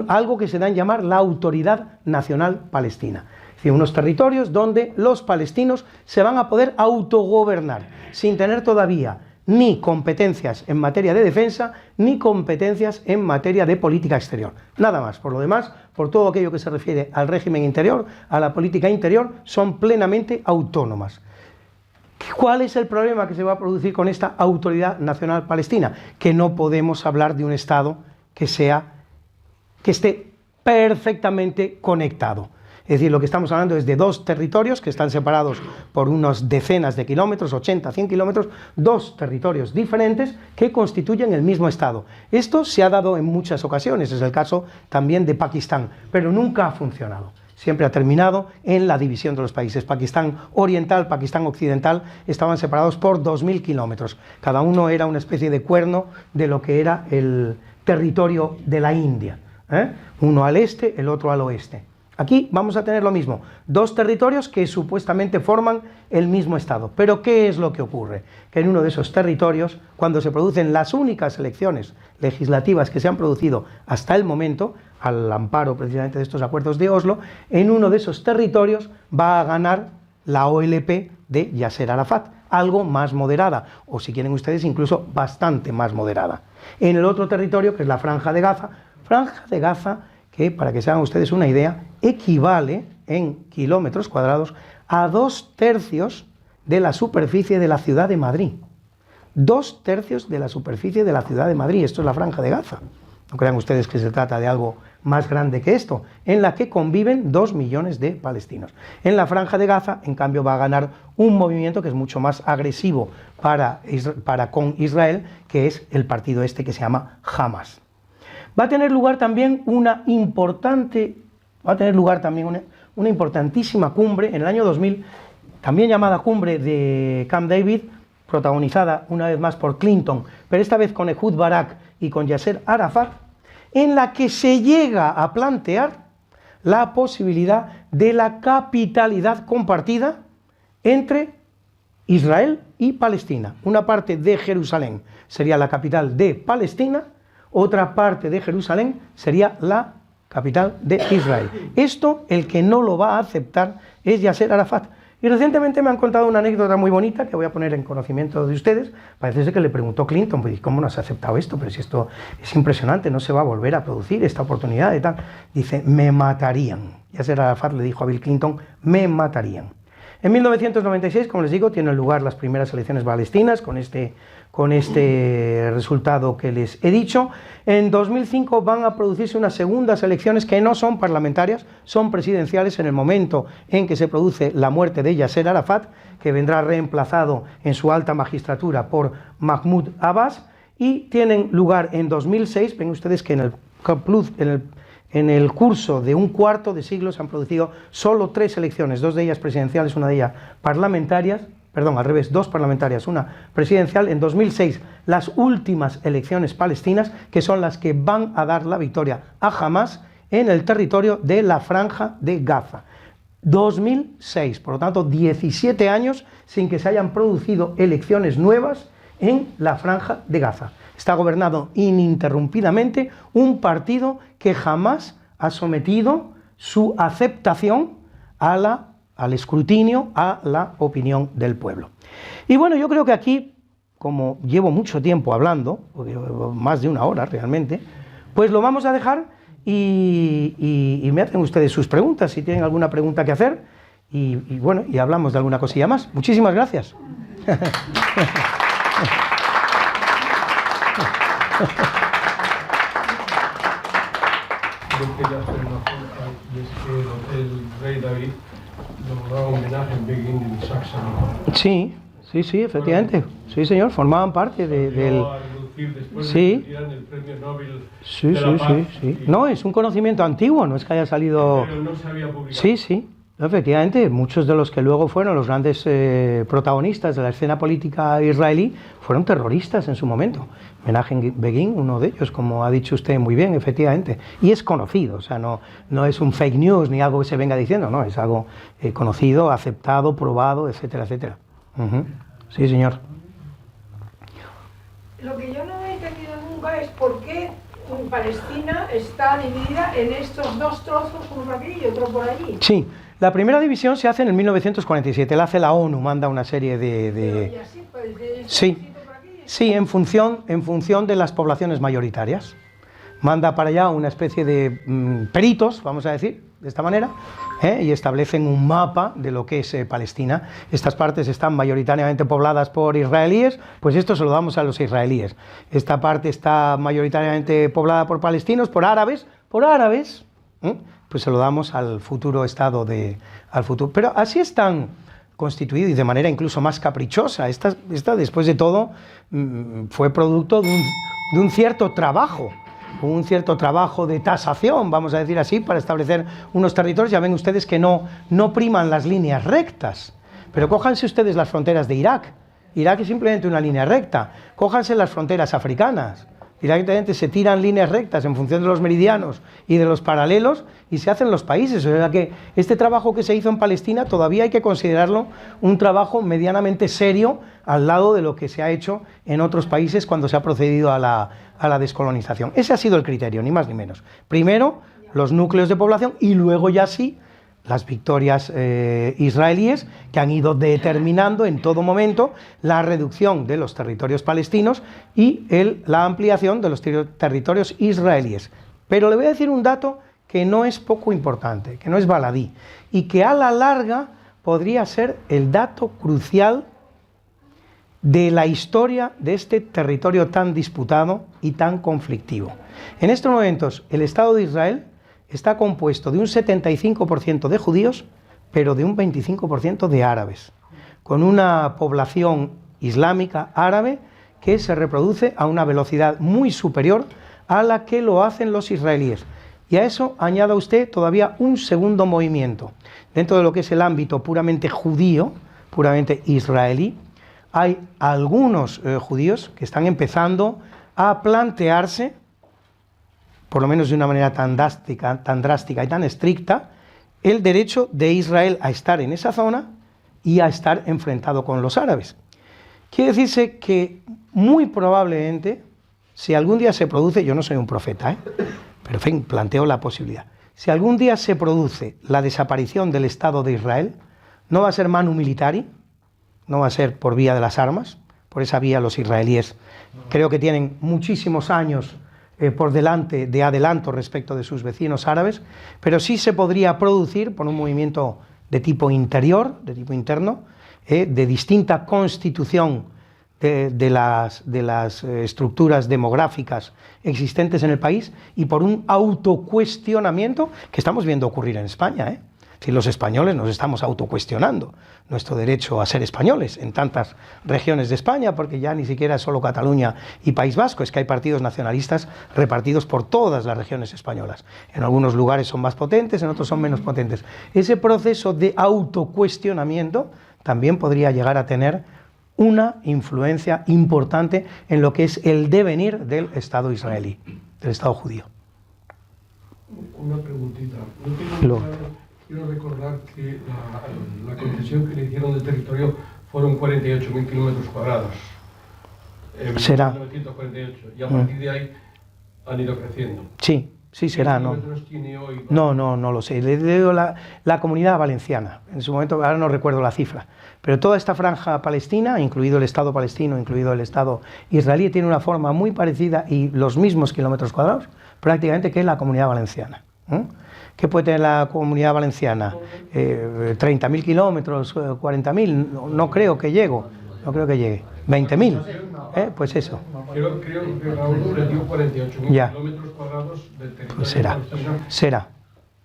algo que se da en llamar la Autoridad Nacional Palestina. Es decir, unos territorios donde los palestinos se van a poder autogobernar sin tener todavía ni competencias en materia de defensa, ni competencias en materia de política exterior. Nada más. Por lo demás, por todo aquello que se refiere al régimen interior, a la política interior, son plenamente autónomas. ¿Cuál es el problema que se va a producir con esta Autoridad Nacional Palestina? Que no podemos hablar de un Estado que esté perfectamente conectado. Es decir, lo que estamos hablando es de dos territorios que están separados por unas decenas de kilómetros, 80, 100 kilómetros, dos territorios diferentes que constituyen el mismo Estado. Esto se ha dado en muchas ocasiones, es el caso también de Pakistán, pero nunca ha funcionado. Siempre ha terminado en la división de los países. Pakistán oriental, Pakistán occidental estaban separados por 2000 kilómetros. Cada uno era una especie de cuerno de lo que era el territorio de la India. Uno al este, el otro al oeste. Aquí vamos a tener lo mismo, dos territorios que supuestamente forman el mismo Estado. Pero ¿qué es lo que ocurre? Que en uno de esos territorios, cuando se producen las únicas elecciones legislativas que se han producido hasta el momento, al amparo precisamente de estos acuerdos de Oslo, en uno de esos territorios va a ganar la OLP de Yasser Arafat, algo más moderada, o si quieren ustedes incluso bastante más moderada. En el otro territorio, que es la Franja de Gaza, que, para que se hagan ustedes una idea, equivale en kilómetros cuadrados a 2/3 de la superficie de la ciudad de Madrid. 2/3 de la superficie de la ciudad de Madrid. Esto es la Franja de Gaza. No crean ustedes que se trata de algo más grande que esto, en la que conviven 2 millones de palestinos. En la Franja de Gaza, en cambio, va a ganar un movimiento que es mucho más agresivo con Israel, que es el partido este que se llama Hamas. Va a tener lugar también una importantísima cumbre en el año 2000, también llamada cumbre de Camp David, protagonizada una vez más por Clinton, pero esta vez con Ehud Barak y con Yasser Arafat, en la que se llega a plantear la posibilidad de la capitalidad compartida entre Israel y Palestina. Una parte de Jerusalén sería la capital de Palestina, otra parte de Jerusalén sería la capital de Israel. Esto, el que no lo va a aceptar es Yasser Arafat. Y recientemente me han contado una anécdota muy bonita que voy a poner en conocimiento de ustedes. Parece ser que le preguntó Clinton, pues, ¿cómo no has aceptado esto? Pero si esto es impresionante, no se va a volver a producir esta oportunidad y tal. Dice, me matarían. Yasser Arafat le dijo a Bill Clinton, me matarían. En 1996, como les digo, tienen lugar las primeras elecciones palestinas con este resultado que les he dicho. En 2005 van a producirse unas segundas elecciones que no son parlamentarias, son presidenciales en el momento en que se produce la muerte de Yasser Arafat, que vendrá reemplazado en su alta magistratura por Mahmoud Abbas, y tienen lugar en 2006. Ven ustedes que en el curso de un cuarto de siglo se han producido solo 3 elecciones, 2 de ellas presidenciales, una de ellas parlamentarias, perdón, al revés, 2 parlamentarias, una presidencial. En 2006, las últimas elecciones palestinas, que son las que van a dar la victoria a Hamás en el territorio de la Franja de Gaza. 2006, por lo tanto, 17 años sin que se hayan producido elecciones nuevas en la Franja de Gaza. Está gobernado ininterrumpidamente un partido que jamás ha sometido su aceptación al escrutinio, a la opinión del pueblo. Y bueno, yo creo que aquí, como llevo mucho tiempo hablando, más de 1 hora realmente, pues lo vamos a dejar y me hacen ustedes sus preguntas, si tienen alguna pregunta que hacer, y bueno, y hablamos de alguna cosilla más. Muchísimas gracias. Yo quería hacer una pregunta, y es que el rey David logró un homenaje en Begin en Saxony. Sí, efectivamente. Sí, señor, formaban parte del... Sí. El premio Nobel de la Paz. Sí. No, es un conocimiento antiguo, no es que haya salido... Pero no se había publicado. Sí. Efectivamente, muchos de los que luego fueron los grandes protagonistas de la escena política israelí fueron terroristas en su momento. Menachem Begin, uno de ellos, como ha dicho usted muy bien, efectivamente. Y es conocido, o sea, no es un fake news ni algo que se venga diciendo, no, es algo conocido, aceptado, probado, etcétera, etcétera. Sí, señor. Lo que yo no he entendido nunca es por qué Palestina está dividida en estos 2 trozos, uno por aquí y otro por allí. Sí. La primera división se hace en el 1947, la hace la ONU, manda una serie de... ¿Y así, pues, de Sí, sí, en función de las poblaciones mayoritarias. Manda para allá una especie de peritos, vamos a decir, de esta manera, y establecen un mapa de lo que es Palestina. Estas partes están mayoritariamente pobladas por israelíes, pues esto se lo damos a los israelíes. Esta parte está mayoritariamente poblada por palestinos, por árabes, pues se lo damos al futuro Estado al futuro. Pero así están constituidos y de manera incluso más caprichosa. Esta después de todo, fue producto de un cierto trabajo de tasación, vamos a decir así, para establecer unos territorios. Ya ven ustedes que no priman las líneas rectas. Pero cójanse ustedes las fronteras de Irak. Irak es simplemente una línea recta. Cójanse las fronteras africanas. Directamente se tiran líneas rectas en función de los meridianos y de los paralelos y se hacen los países. O sea que este trabajo que se hizo en Palestina todavía hay que considerarlo un trabajo medianamente serio al lado de lo que se ha hecho en otros países cuando se ha procedido a la descolonización. Ese ha sido el criterio, ni más ni menos. Primero los núcleos de población y luego ya sí las victorias israelíes, que han ido determinando en todo momento la reducción de los territorios palestinos y la ampliación de los territorios israelíes. Pero le voy a decir un dato que no es poco importante, que no es baladí, y que a la larga podría ser el dato crucial de la historia de este territorio tan disputado y tan conflictivo. En estos momentos, el Estado de Israel está compuesto de un 75% de judíos, pero de un 25% de árabes, con una población islámica árabe que se reproduce a una velocidad muy superior a la que lo hacen los israelíes. Y a eso añada usted todavía un segundo movimiento. Dentro de lo que es el ámbito puramente judío, puramente israelí, hay algunos judíos que están empezando a plantearse, por lo menos de una manera tan drástica y tan estricta, el derecho de Israel a estar en esa zona y a estar enfrentado con los árabes. Quiere decirse que muy probablemente, si algún día se produce, yo no soy un profeta, pero en fin, planteo la posibilidad, si algún día se produce la desaparición del Estado de Israel, no va a ser manu militari, no va a ser por vía de las armas. Por esa vía los israelíes creo que tienen muchísimos años por delante de adelanto respecto de sus vecinos árabes, pero sí se podría producir por un movimiento de tipo interior, de tipo interno, de distinta constitución de las estructuras demográficas existentes en el país y por un autocuestionamiento que estamos viendo ocurrir en España, Si los españoles nos estamos autocuestionando nuestro derecho a ser españoles en tantas regiones de España, porque ya ni siquiera es solo Cataluña y País Vasco, es que hay partidos nacionalistas repartidos por todas las regiones españolas. En algunos lugares son más potentes, en otros son menos potentes. Ese proceso de autocuestionamiento también podría llegar a tener una influencia importante en lo que es el devenir del Estado israelí, del Estado judío. Una preguntita. Quiero recordar que la concesión que le hicieron del territorio fueron 48.000 kilómetros cuadrados. Será. 1948. Y a partir de ahí han ido creciendo. Sí, será, ¿no? ¿Qué kilómetros tiene hoy? No lo sé. Le digo la Comunidad Valenciana. En su momento, ahora no recuerdo la cifra. Pero toda esta franja palestina, incluido el Estado palestino, incluido el Estado israelí, tiene una forma muy parecida y los mismos kilómetros cuadrados prácticamente que la Comunidad Valenciana. ¿Qué puede tener la Comunidad Valenciana? 30.000 kilómetros, 40.000, no creo que llegue. 20.000, pues eso. Creo que Raúl le dio 48.000 kilómetros cuadrados del territorio. Pues será,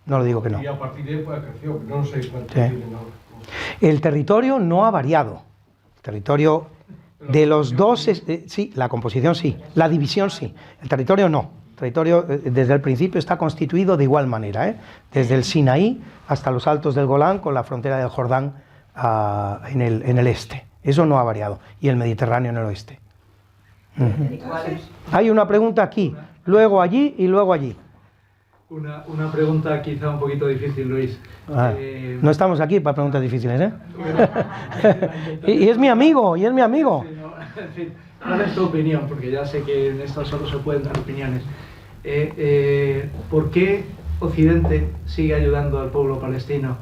no lo digo que no. Y a partir de ahí pues creció, no sé cuánto tienen ahora. El territorio no ha variado. El territorio de los dos, sí, la composición sí, la división sí, el territorio no. El territorio desde el principio está constituido de igual manera, desde el Sinaí hasta los altos del Golán con la frontera del Jordán en el este. Eso no ha variado. Y el Mediterráneo en el oeste. Hay una pregunta aquí, luego allí y luego allí. Una pregunta quizá un poquito difícil, Luis. No estamos aquí para preguntas difíciles, y es mi amigo, Sí, no, en fin, ¿cuál es tu opinión? Porque ya sé que en esto solo se pueden dar opiniones. ¿Por qué Occidente sigue ayudando al pueblo palestino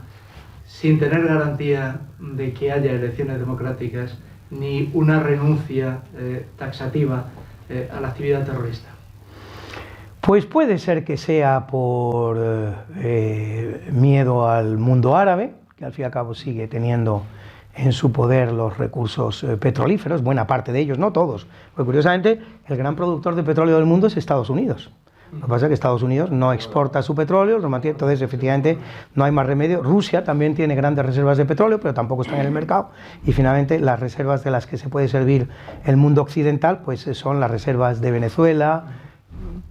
sin tener garantía de que haya elecciones democráticas ni una renuncia taxativa a la actividad terrorista? Pues puede ser que sea por miedo al mundo árabe, que al fin y al cabo sigue teniendo en su poder los recursos petrolíferos, buena parte de ellos, no todos, porque curiosamente el gran productor de petróleo del mundo es Estados Unidos. Lo que pasa es que Estados Unidos no exporta su petróleo, lo mantiene, entonces efectivamente no hay más remedio. Rusia también tiene grandes reservas de petróleo, pero tampoco están en el mercado. Y finalmente las reservas de las que se puede servir el mundo occidental, pues son las reservas de Venezuela,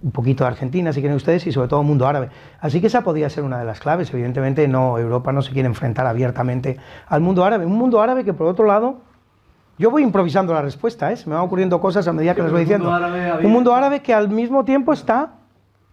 un poquito de Argentina, si quieren ustedes, y sobre todo el mundo árabe. Así que esa podría ser una de las claves. Evidentemente no, Europa no se quiere enfrentar abiertamente al mundo árabe. Un mundo árabe que por otro lado, yo voy improvisando la respuesta, se me van ocurriendo cosas a medida que las voy diciendo. Un mundo árabe que al mismo tiempo está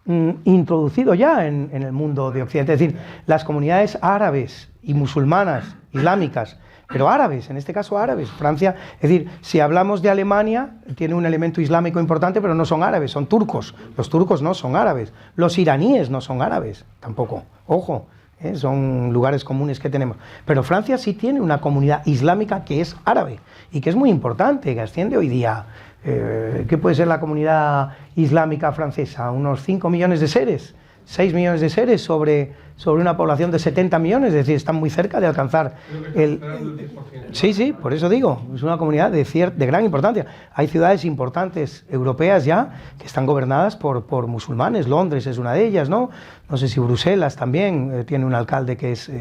introducido ya en el mundo de Occidente. Es decir, las comunidades árabes y musulmanas, islámicas, pero árabes, en este caso árabes, Francia, es decir, si hablamos de Alemania, tiene un elemento islámico importante, pero no son árabes, son turcos. Los turcos no son árabes, los iraníes no son árabes, tampoco, ojo, son lugares comunes que tenemos. Pero Francia sí tiene una comunidad islámica que es árabe, y que es muy importante, que asciende hoy día, ¿qué puede ser la comunidad islámica francesa? Unos 5 millones de seres, 6 millones de seres sobre una población de 70 millones, es decir, están muy cerca de alcanzar el 10%. Sí, por eso digo, es una comunidad de gran importancia. Hay ciudades importantes europeas ya que están gobernadas por musulmanes, Londres es una de ellas, ¿no? No sé si Bruselas también tiene un alcalde que es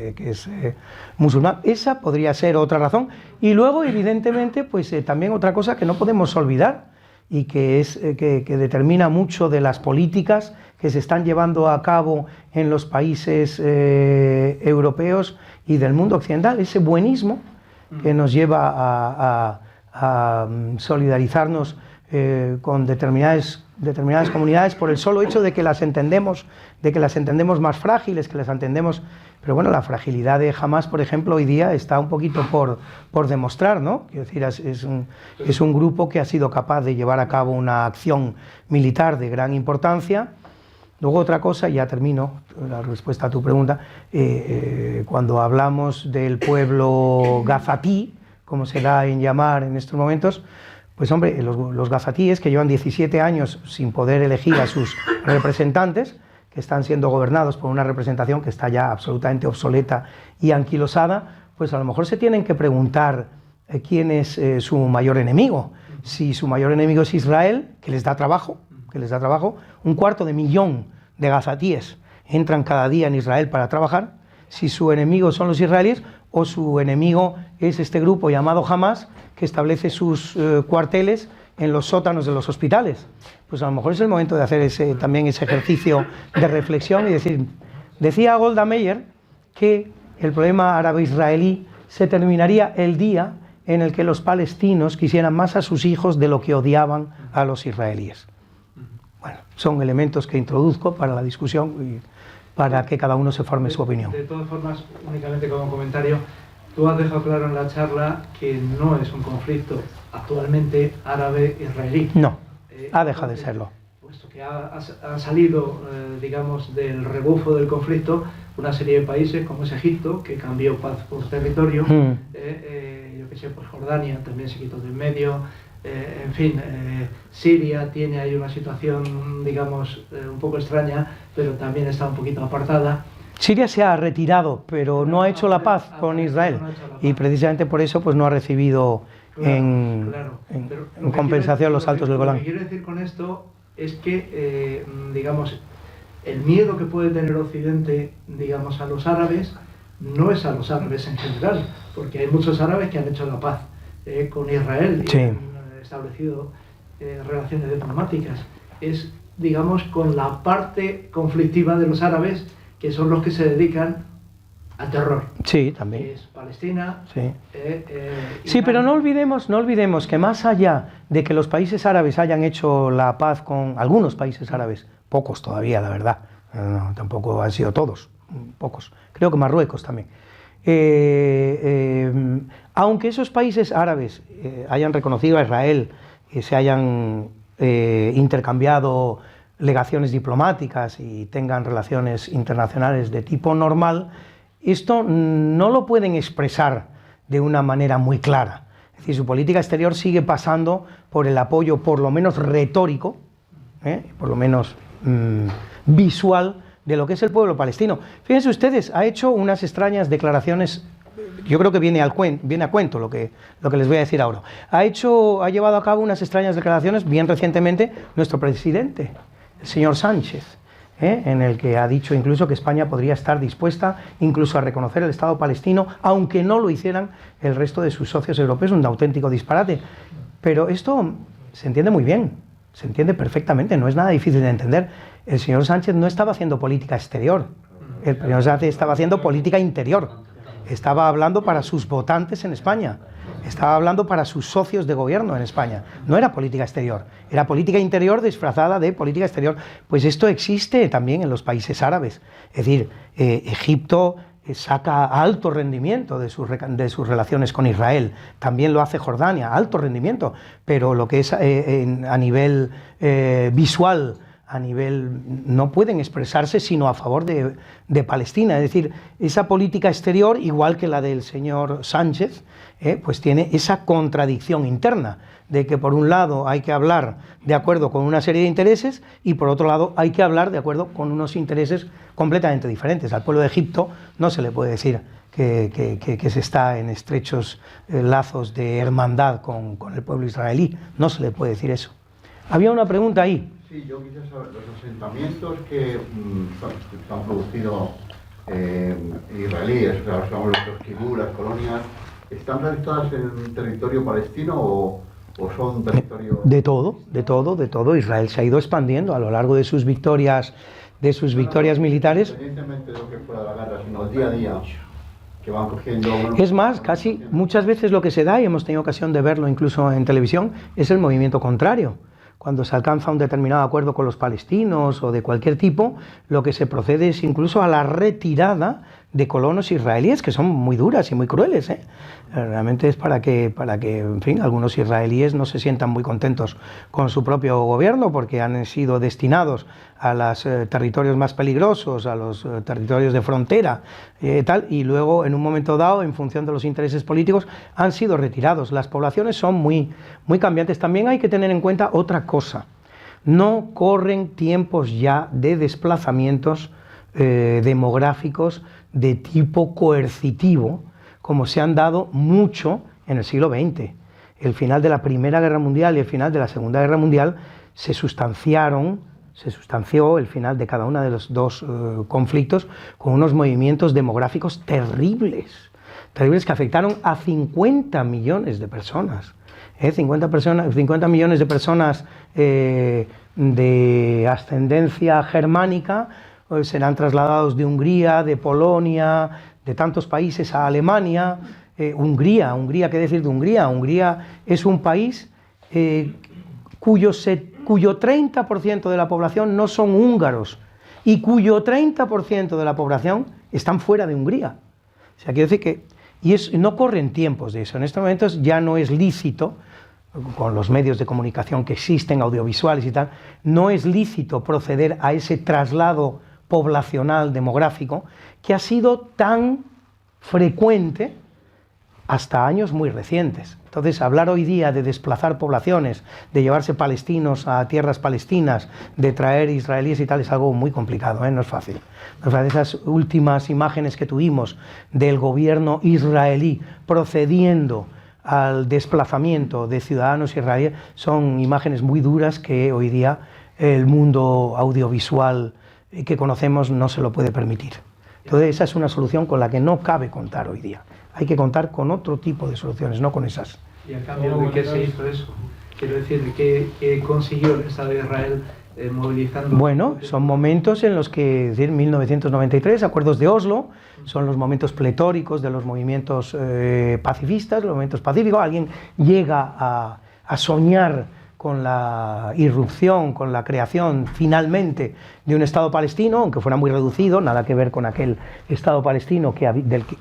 musulmán. Esa podría ser otra razón. Y luego, evidentemente, pues también otra cosa que no podemos olvidar y que determina mucho de las políticas que se están llevando a cabo en los países europeos y del mundo occidental, ese buenismo que nos lleva a solidarizarnos con determinadas comunidades por el solo hecho de que las entendemos más frágiles, que las entendemos. Pero bueno, la fragilidad de Hamás, por ejemplo, hoy día está un poquito por demostrar, ¿no? Quiero decir, es un grupo que ha sido capaz de llevar a cabo una acción militar de gran importancia. Luego otra cosa, y ya termino la respuesta a tu pregunta, cuando hablamos del pueblo gazatí, como se da en llamar en estos momentos, pues hombre, los gazatíes que llevan 17 años sin poder elegir a sus representantes, que están siendo gobernados por una representación que está ya absolutamente obsoleta y anquilosada, pues a lo mejor se tienen que preguntar quién es su mayor enemigo. Si su mayor enemigo es Israel, que les da trabajo, 250.000 de gazatíes entran cada día en Israel para trabajar. Si su enemigo son los israelíes, o su enemigo es este grupo llamado Hamás, que establece sus cuarteles en los sótanos de los hospitales. Pues a lo mejor es el momento de hacer también ese ejercicio de reflexión y decir, decía Golda Meir que el problema árabe-israelí se terminaría el día en el que los palestinos quisieran más a sus hijos de lo que odiaban a los israelíes. Bueno, son elementos que introduzco para la discusión y para que cada uno se forme su opinión. De todas formas, únicamente como comentario, tú has dejado claro en la charla que no es un conflicto actualmente árabe-israelí. No, ha dejado de serlo. Puesto que ha salido, digamos, del rebufo del conflicto una serie de países como es Egipto, que cambió paz por territorio, yo que sé, pues Jordania también se quitó del medio, en fin, Siria tiene ahí una situación, digamos, un poco extraña, pero también está un poquito apartada. Siria se ha retirado, pero no ha hecho la paz con Israel, y precisamente por eso pues no ha recibido en compensación los altos del Golán. Lo que quiero decir con esto es que, digamos, el miedo que puede tener Occidente, digamos, a los árabes, no es a los árabes en general, porque hay muchos árabes que han hecho la paz con Israel y han establecido relaciones diplomáticas. Es, digamos, con la parte conflictiva de los árabes, que son los que se dedican al terror. Sí, también. Que es Palestina. Sí. Sí, pero no olvidemos que más allá de que los países árabes hayan hecho la paz con algunos países árabes, pocos todavía, la verdad, no, tampoco han sido todos, pocos, creo que Marruecos también. Aunque esos países árabes hayan reconocido a Israel, se hayan intercambiado legaciones diplomáticas y tengan relaciones internacionales de tipo normal, esto no lo pueden expresar de una manera muy clara. Es decir, su política exterior sigue pasando por el apoyo, por lo menos retórico, por lo menos visual, de lo que es el pueblo palestino. Fíjense ustedes, ha hecho unas extrañas declaraciones. Yo creo que viene a cuento lo que les voy a decir ahora. Ha llevado a cabo unas extrañas declaraciones bien recientemente nuestro presidente, el señor Sánchez, en el que ha dicho incluso que España podría estar dispuesta incluso a reconocer el Estado palestino, aunque no lo hicieran el resto de sus socios europeos. Un auténtico disparate. Pero esto se entiende muy bien, se entiende perfectamente, no es nada difícil de entender. El señor Sánchez no estaba haciendo política exterior, el señor Sánchez estaba haciendo política interior. Estaba hablando para sus votantes en España, estaba hablando para sus socios de gobierno en España. No era política exterior, era política interior disfrazada de política exterior. Pues esto existe también en los países árabes. Es decir, Egipto saca alto rendimiento de sus relaciones con Israel, también lo hace Jordania, alto rendimiento, pero lo que es a nivel visual, a nivel, no pueden expresarse sino a favor de Palestina. Es decir, esa política exterior, igual que la del señor Sánchez, pues tiene esa contradicción interna, de que por un lado hay que hablar de acuerdo con una serie de intereses y por otro lado hay que hablar de acuerdo con unos intereses completamente diferentes. Al pueblo de Egipto no se le puede decir que se está en estrechos lazos de hermandad con el pueblo israelí, no se le puede decir eso. Había una pregunta ahí. Sí, yo quisiera saber, los asentamientos que se han producido israelíes, o sea, los kibbutz, las colonias, ¿están realizadas en territorio palestino o son territorio...? De todo. Israel se ha ido expandiendo a lo largo de sus victorias militares. Independientemente de lo que fuera la guerra, sino el día a día. que van cogiendo... Es más, casi muchas veces lo que se da, y hemos tenido ocasión de verlo incluso en televisión, es el movimiento contrario. Cuando se alcanza un determinado acuerdo con los palestinos o de cualquier tipo, lo que se procede es incluso a la retirada de colonos israelíes, que son muy duras y muy crueles, ¿eh? Realmente es para que, en fin, algunos israelíes no se sientan muy contentos con su propio gobierno, porque han sido destinados a los territorios más peligrosos, a los territorios de frontera, tal, y luego en un momento dado, en función de los intereses políticos, han sido retirados. Las poblaciones son muy cambiantes. También hay que tener en cuenta otra cosa: no corren tiempos ya de desplazamientos demográficos de tipo coercitivo, como se han dado mucho en el siglo XX. El final de la Primera Guerra Mundial y el final de la Segunda Guerra Mundial se sustanció el final de cada uno de los dos conflictos con unos movimientos demográficos terribles que afectaron a 50 millones de personas. 50 millones de personas de ascendencia germánica serán trasladados de Hungría, de Polonia, de tantos países a Alemania. Hungría, ¿qué decir de Hungría? Hungría es un país cuyo 30% de la población no son húngaros y cuyo 30% de la población están fuera de Hungría. O sea, quiero decir que no corren tiempos de eso. En estos momentos ya no es lícito, con los medios de comunicación que existen, audiovisuales y tal, no es lícito proceder a ese traslado poblacional demográfico que ha sido tan frecuente hasta años muy recientes. Entonces, hablar hoy día de desplazar poblaciones, de llevarse palestinos a tierras palestinas, de traer israelíes y tal, es algo muy complicado, ¿eh? No es fácil. Esas últimas imágenes que tuvimos del gobierno israelí procediendo al desplazamiento de ciudadanos israelíes son imágenes muy duras que hoy día el mundo audiovisual que conocemos no se lo puede permitir. Entonces, esa es una solución con la que no cabe contar hoy día. Hay que contar con otro tipo de soluciones, no con esas. ¿Y a cambio de qué se hizo eso? Quiero decir, ¿qué consiguió el Estado de Israel movilizando? Bueno, son momentos en los que, es decir, 1993, acuerdos de Oslo, son los momentos pletóricos de los movimientos pacifistas, los movimientos pacíficos. Alguien llega a soñar con la irrupción, con la creación finalmente de un Estado palestino, aunque fuera muy reducido, nada que ver con aquel Estado palestino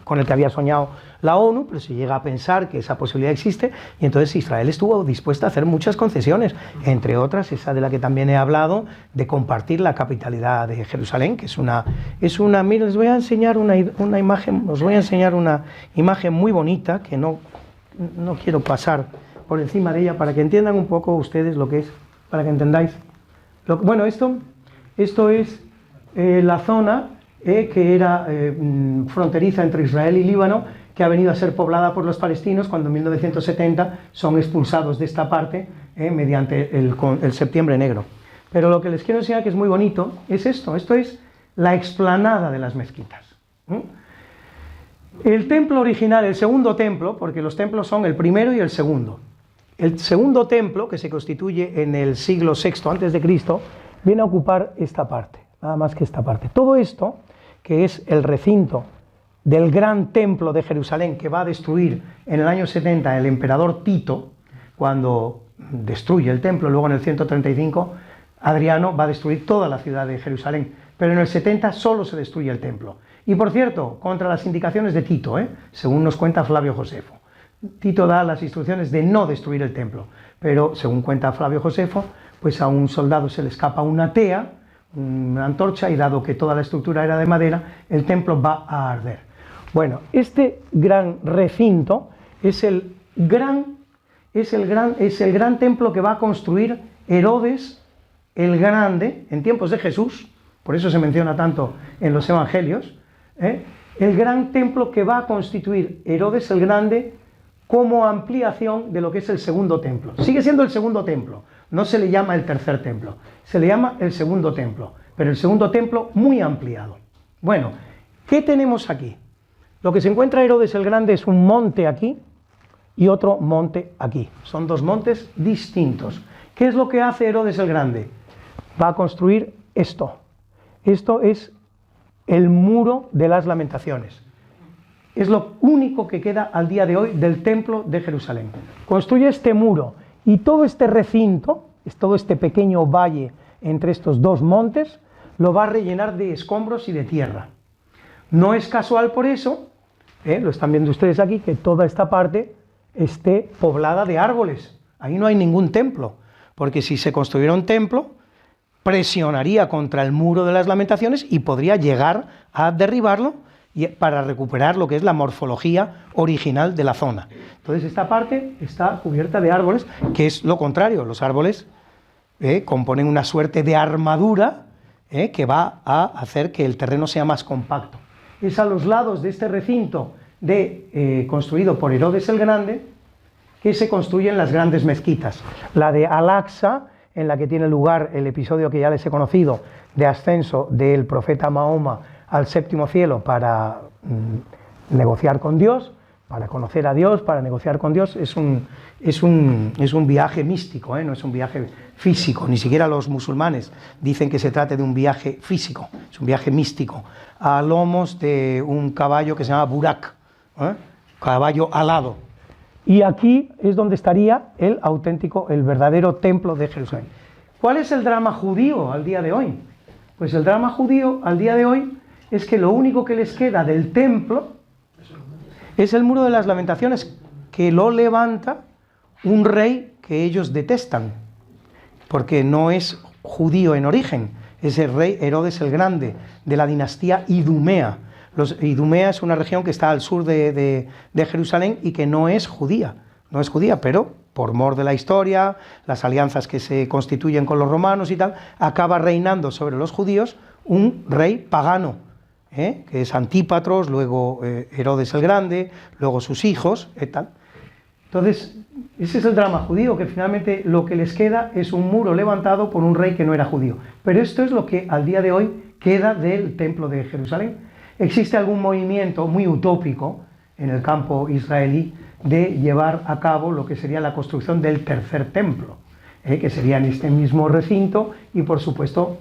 con el que había soñado la ONU, pero se llega a pensar que esa posibilidad existe, y entonces Israel estuvo dispuesta a hacer muchas concesiones, entre otras esa de la que también he hablado, de compartir la capitalidad de Jerusalén, que es una mira, les voy a enseñar una imagen, os voy a enseñar una imagen muy bonita, que no quiero pasar por encima de ella, para que entiendan un poco ustedes lo que es, para que entendáis. Bueno, esto es la zona que era fronteriza entre Israel y Líbano, que ha venido a ser poblada por los palestinos cuando en 1970 son expulsados de esta parte mediante el Septiembre Negro. Pero lo que les quiero enseñar, que es muy bonito, es esto es la explanada de las mezquitas. El templo original, el segundo templo, porque los templos son el primero y el segundo. El segundo templo, que se constituye en el siglo VI a.C., viene a ocupar esta parte, nada más que esta parte. Todo esto, que es el recinto del gran templo de Jerusalén, que va a destruir en el año 70 el emperador Tito, cuando destruye el templo, luego en el 135 Adriano va a destruir toda la ciudad de Jerusalén, pero en el 70 solo se destruye el templo. Y por cierto, contra las indicaciones de Tito, según nos cuenta Flavio Josefo. Tito da las instrucciones de no destruir el templo, pero según cuenta Flavio Josefo, pues a un soldado se le escapa una tea, una antorcha, y dado que toda la estructura era de madera, el templo va a arder. Bueno, este gran recinto es el gran templo que va a construir Herodes el Grande en tiempos de Jesús, por eso se menciona tanto en los evangelios, el gran templo que va a constituir Herodes el Grande como ampliación de lo que es el segundo templo. Sigue siendo el segundo templo, no se le llama el tercer templo, se le llama el segundo templo, pero el segundo templo muy ampliado. Bueno, ¿qué tenemos aquí? Lo que se encuentra Herodes el Grande es un monte aquí y otro monte aquí. Son dos montes distintos. ¿Qué es lo que hace Herodes el Grande? Va a construir esto. Esto es el muro de las lamentaciones. es lo único que queda al día de hoy del templo de Jerusalén. Construye este muro y todo este recinto, todo este pequeño valle entre estos dos montes, lo va a rellenar de escombros y de tierra. No es casual por eso, lo están viendo ustedes aquí, que toda esta parte esté poblada de árboles. Ahí no hay ningún templo, porque si se construyera un templo, presionaría contra el muro de las Lamentaciones y podría llegar a derribarlo para recuperar lo que es la morfología original de la zona. Entonces esta parte está cubierta de árboles, que es lo contrario. Los árboles componen una suerte de armadura que va a hacer que el terreno sea más compacto. Es a los lados de este recinto construido por Herodes el Grande que se construyen las grandes mezquitas. La de Al-Aqsa, en la que tiene lugar el episodio que ya les he conocido de ascenso del profeta Mahoma al séptimo cielo para negociar con Dios, para conocer a Dios, para negociar con Dios. Es un viaje místico, no es un viaje físico. Ni siquiera los musulmanes dicen que se trate de un viaje físico, es un viaje místico, a lomos de un caballo que se llama Burak, caballo alado. Y aquí es donde estaría el verdadero templo de Jerusalén. ¿Cuál es el drama judío al día de hoy? Pues el drama judío al día de hoy es que lo único que les queda del templo es el muro de las Lamentaciones, que lo levanta un rey que ellos detestan, porque no es judío en origen, es el rey Herodes el Grande, de la dinastía Idumea. Idumea es una región que está al sur de Jerusalén y que no es judía, pero por mor de la historia, las alianzas que se constituyen con los romanos y tal, acaba reinando sobre los judíos un rey pagano, que es Antípatros, luego Herodes el Grande, luego sus hijos, tal. Entonces, ese es el drama judío, que finalmente lo que les queda es un muro levantado por un rey que no era judío. Pero esto es lo que al día de hoy queda del templo de Jerusalén. Existe algún movimiento muy utópico en el campo israelí de llevar a cabo lo que sería la construcción del tercer templo, que sería en este mismo recinto y por supuesto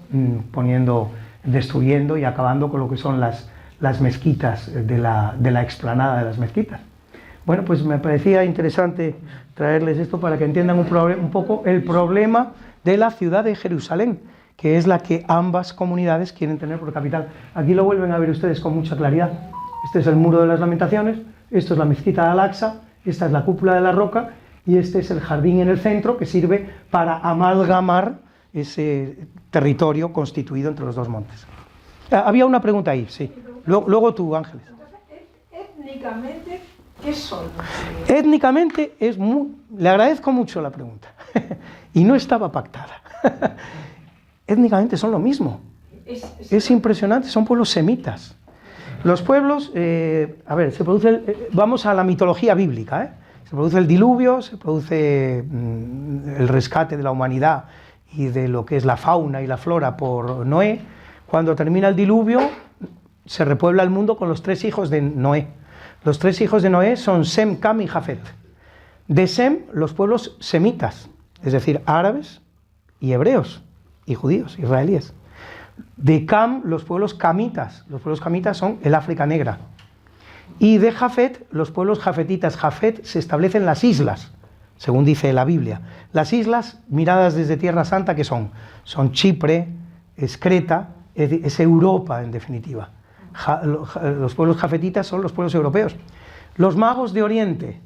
destruyendo y acabando con lo que son las mezquitas de la explanada de las mezquitas. Bueno, pues me parecía interesante traerles esto para que entiendan un poco el problema de la ciudad de Jerusalén, que es la que ambas comunidades quieren tener por capital. Aquí lo vuelven a ver ustedes con mucha claridad. Este es el muro de las Lamentaciones, esto es la mezquita de Al-Aqsa, esta es la cúpula de la roca y este es el jardín en el centro que sirve para amalgamar ese territorio constituido entre los dos montes. Había una pregunta ahí, sí. Luego tú, Ángeles. Entonces, étnicamente, ¿qué son? Étnicamente le agradezco mucho la pregunta y no estaba pactada. Étnicamente son lo mismo. Es impresionante, son pueblos semitas. Los pueblos, vamos a la mitología bíblica, se produce el diluvio, se produce el rescate de la humanidad y de lo que es la fauna y la flora por Noé. Cuando termina el diluvio, se repuebla el mundo con los 3 hijos de Noé. Los 3 hijos de Noé son Sem, Cam y Jafet. De Sem, los pueblos semitas, es decir, árabes y hebreos y judíos, israelíes. De Cam, los pueblos camitas. Los pueblos camitas son el África Negra. Y de Jafet, los pueblos jafetitas. Jafet se establecen en las islas, según dice la Biblia. Las islas, miradas desde Tierra Santa, ¿qué son? Son Chipre, es Creta, es Europa en definitiva. Los pueblos jafetitas son los pueblos europeos. Los magos de Oriente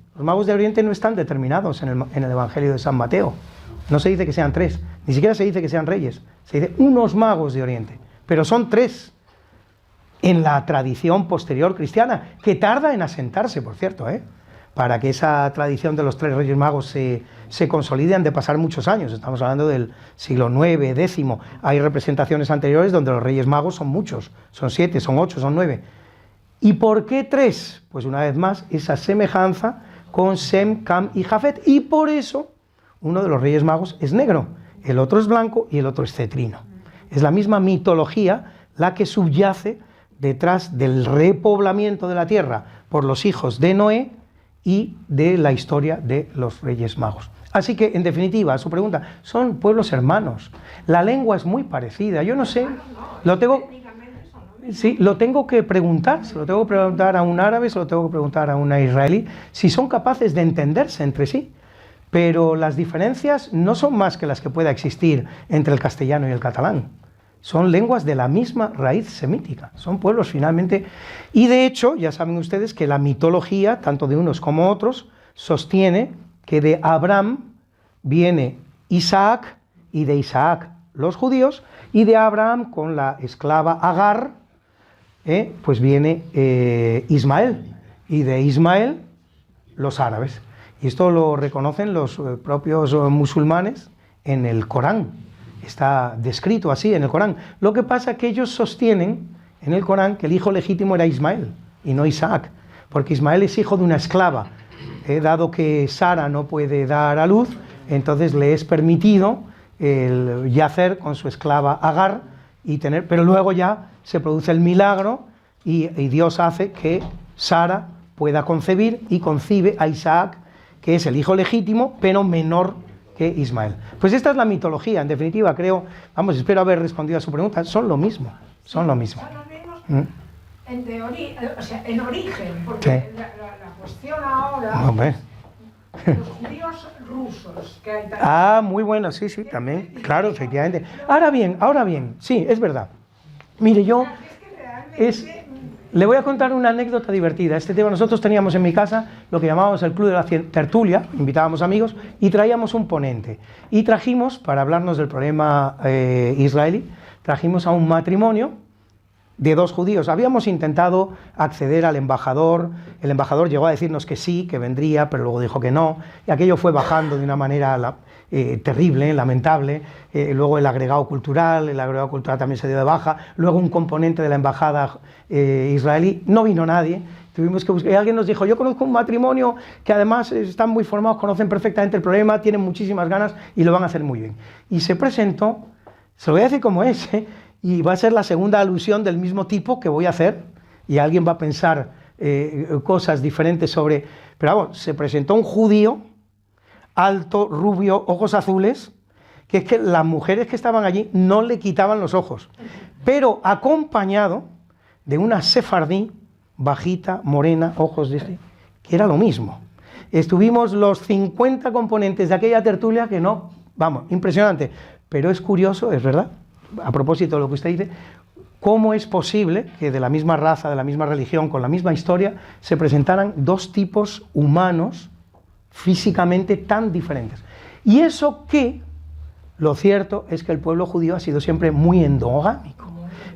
no están determinados en el Evangelio de San Mateo. No se dice que sean 3, ni siquiera se dice que sean reyes, se dice unos magos de Oriente, pero son 3 en la tradición posterior cristiana, que tarda en asentarse, por cierto, para que esa tradición de los 3 reyes magos se consolide han de pasar muchos años. Estamos hablando del siglo IX, X, hay representaciones anteriores donde los reyes magos son muchos, son 7, son 8, son 9. ¿Y por qué 3? Pues una vez más, esa semejanza con Sem, Cam y Jafet, y por eso uno de los reyes magos es negro, el otro es blanco y el otro es cetrino. Es la misma mitología la que subyace detrás del repoblamiento de la tierra por los hijos de Noé y de la historia de los reyes magos. Así que, en definitiva, a su pregunta, son pueblos hermanos. La lengua es muy parecida, yo no sé, lo tengo... Sí, lo tengo que preguntar, se lo tengo que preguntar a un árabe, se lo tengo que preguntar a una israelí, si son capaces de entenderse entre sí. Pero las diferencias no son más que las que pueda existir entre el castellano y el catalán. Son lenguas de la misma raíz semítica, son pueblos finalmente. Y de hecho, ya saben ustedes que la mitología, tanto de unos como otros, sostiene que de Abraham viene Isaac, y de Isaac los judíos, y de Abraham con la esclava Agar, pues viene Ismael, y de Ismael los árabes. Y esto lo reconocen los propios musulmanes en el Corán. Está descrito así en el Corán. Lo que pasa es que ellos sostienen en el Corán que el hijo legítimo era Ismael y no Isaac, porque Ismael es hijo de una esclava. Dado que Sara no puede dar a luz, entonces le es permitido el yacer con su esclava Agar y tener, pero luego ya se produce el milagro y Dios hace que Sara pueda concebir y concibe a Isaac, que es el hijo legítimo, pero menor que Ismael. Pues esta es la mitología, en definitiva, creo, vamos, espero haber respondido a su pregunta, son lo mismo, son lo mismo. Son los mismos en teoría, o sea, en origen, porque Sí. la cuestión ahora, Hombre. los judíos rusos que hay también. Muy bueno, sí, sí, también, claro, efectivamente. Ahora bien, sí, es verdad. Mire, yo... Le voy a contar una anécdota divertida. Este tema, nosotros teníamos en mi casa lo que llamábamos el Club de la Tertulia, invitábamos amigos y traíamos un ponente. Y trajimos, para hablarnos del problema israelí, trajimos a un matrimonio de dos judíos. Habíamos intentado acceder al embajador, el embajador llegó a decirnos que sí, que vendría, pero luego dijo que no, y aquello fue bajando de una manera terrible, lamentable. Luego el agregado cultural también se dio de baja, luego un componente de la embajada israelí, no vino nadie, tuvimos que buscar, y alguien nos dijo, yo conozco un matrimonio que además están muy formados, conocen perfectamente el problema, tienen muchísimas ganas y lo van a hacer muy bien. Y se presentó, se lo voy a decir como es, y va a ser la segunda alusión del mismo tipo que voy a hacer, y alguien va a pensar cosas diferentes sobre... Pero vamos, se presentó un judío, alto, rubio, ojos azules, que es que las mujeres que estaban allí no le quitaban los ojos, pero acompañado de una sefardí, bajita, morena, ojos de este, que era lo mismo. Estuvimos los 50 componentes de aquella tertulia que no, vamos, impresionante, pero es curioso, es verdad, a propósito de lo que usted dice, cómo es posible que de la misma raza, de la misma religión, con la misma historia, se presentaran dos tipos humanos físicamente tan diferentes. Y eso que, lo cierto es que el pueblo judío ha sido siempre muy endogámico.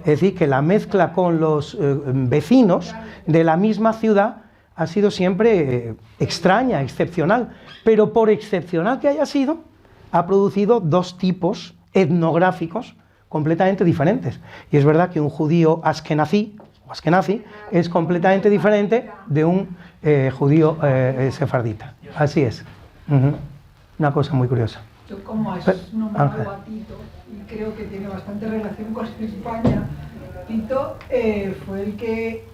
Es decir, que la mezcla con los vecinos de la misma ciudad ha sido siempre extraña, excepcional, pero por excepcional que haya sido, ha producido dos tipos etnográficos completamente diferentes. Y es verdad que un judío askenazí es completamente diferente de un judío sefardita. Así es. Una cosa muy curiosa. Yo, como has nombrado a Tito, y creo que tiene bastante relación con España, Tito fue el que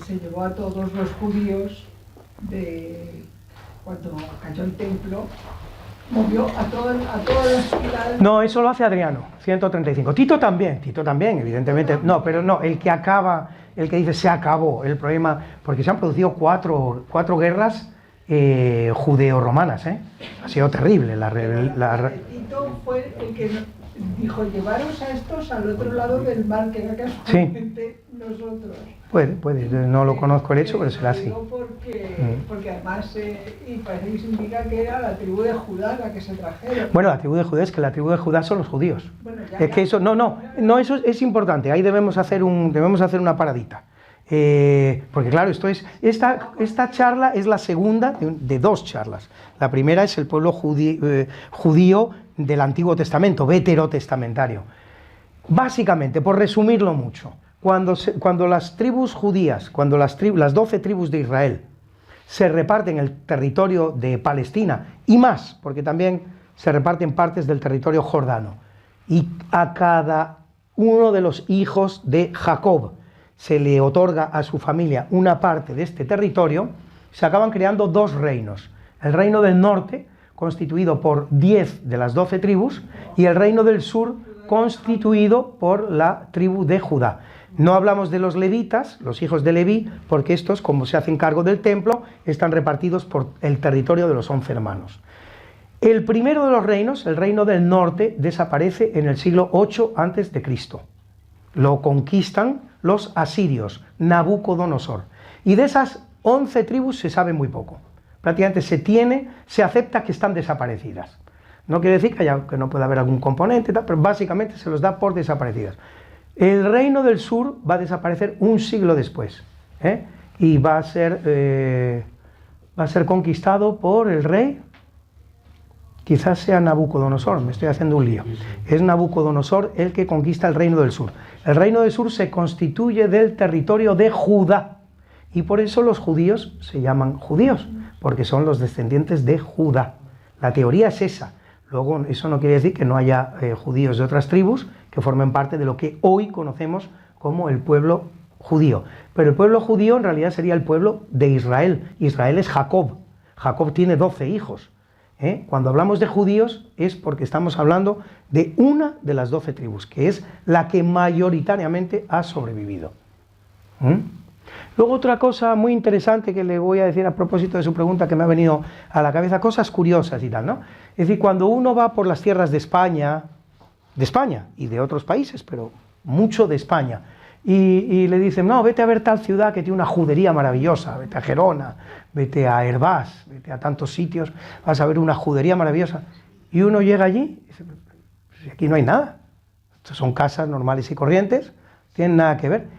se llevó a todos los judíos cuando cayó el templo, movió a todas las ciudades. No, eso lo hace Adriano, 135. Tito también, evidentemente. No, pero no, el que dice se acabó el problema, porque se han producido cuatro guerras judeo-romanas, ha sido terrible. Tito fue el que dijo, llevaros a estos al otro lado del mar, que era casualmente nosotros. Puede, no lo conozco el hecho, pero será así. Porque además, y parece que se indica que era la tribu de Judá la que se trajeron. Bueno, la tribu de Judá, es que la tribu de Judá son los judíos. Bueno, que eso, eso es importante, ahí debemos hacer una paradita. Porque claro, esta charla es la segunda de dos charlas. La primera es el pueblo judío del Antiguo Testamento, veterotestamentario. Básicamente, por resumirlo mucho, cuando las tribus judías, las 12 tribus de Israel se reparten el territorio de Palestina y más, porque también se reparten partes del territorio jordano, y a cada uno de los hijos de Jacob se le otorga a su familia una parte de este territorio, se acaban creando dos reinos. El reino del norte, constituido por 10 de las 12 tribus, y el reino del sur, constituido por la tribu de Judá. No hablamos de los levitas, los hijos de Leví, porque estos, como se hacen cargo del templo, están repartidos por el territorio de los 11 hermanos. El primero de los reinos, el reino del norte, desaparece en el siglo 8 a.C. Lo conquistan los asirios, Nabucodonosor. Y de esas 11 tribus se sabe muy poco. Prácticamente se acepta que están desaparecidas. No quiere decir que no pueda haber algún componente, pero básicamente se los da por desaparecidas. El reino del sur va a desaparecer un siglo después, y va a ser conquistado por el rey, quizás sea Nabucodonosor, me estoy haciendo un lío. Es Nabucodonosor el que conquista el reino del sur. El reino del sur se constituye del territorio de Judá, y por eso los judíos se llaman judíos, porque son los descendientes de Judá. La teoría es esa. Luego, eso no quiere decir que no haya judíos de otras tribus que formen parte de lo que hoy conocemos como el pueblo judío. Pero el pueblo judío en realidad sería el pueblo de Israel. Israel es Jacob. Jacob tiene 12 hijos. Cuando hablamos de judíos es porque estamos hablando de una de las 12 tribus, que es la que mayoritariamente ha sobrevivido. Luego otra cosa muy interesante que le voy a decir a propósito de su pregunta, que me ha venido a la cabeza, cosas curiosas y tal, ¿no? Es decir, cuando uno va por las tierras de España y de otros países, pero mucho de España, y le dicen, no, vete a ver tal ciudad que tiene una judería maravillosa, vete a Gerona, vete a Hervás, vete a tantos sitios, vas a ver una judería maravillosa, y uno llega allí y dice, pues aquí no hay nada, estos son casas normales y corrientes, no tienen nada que ver.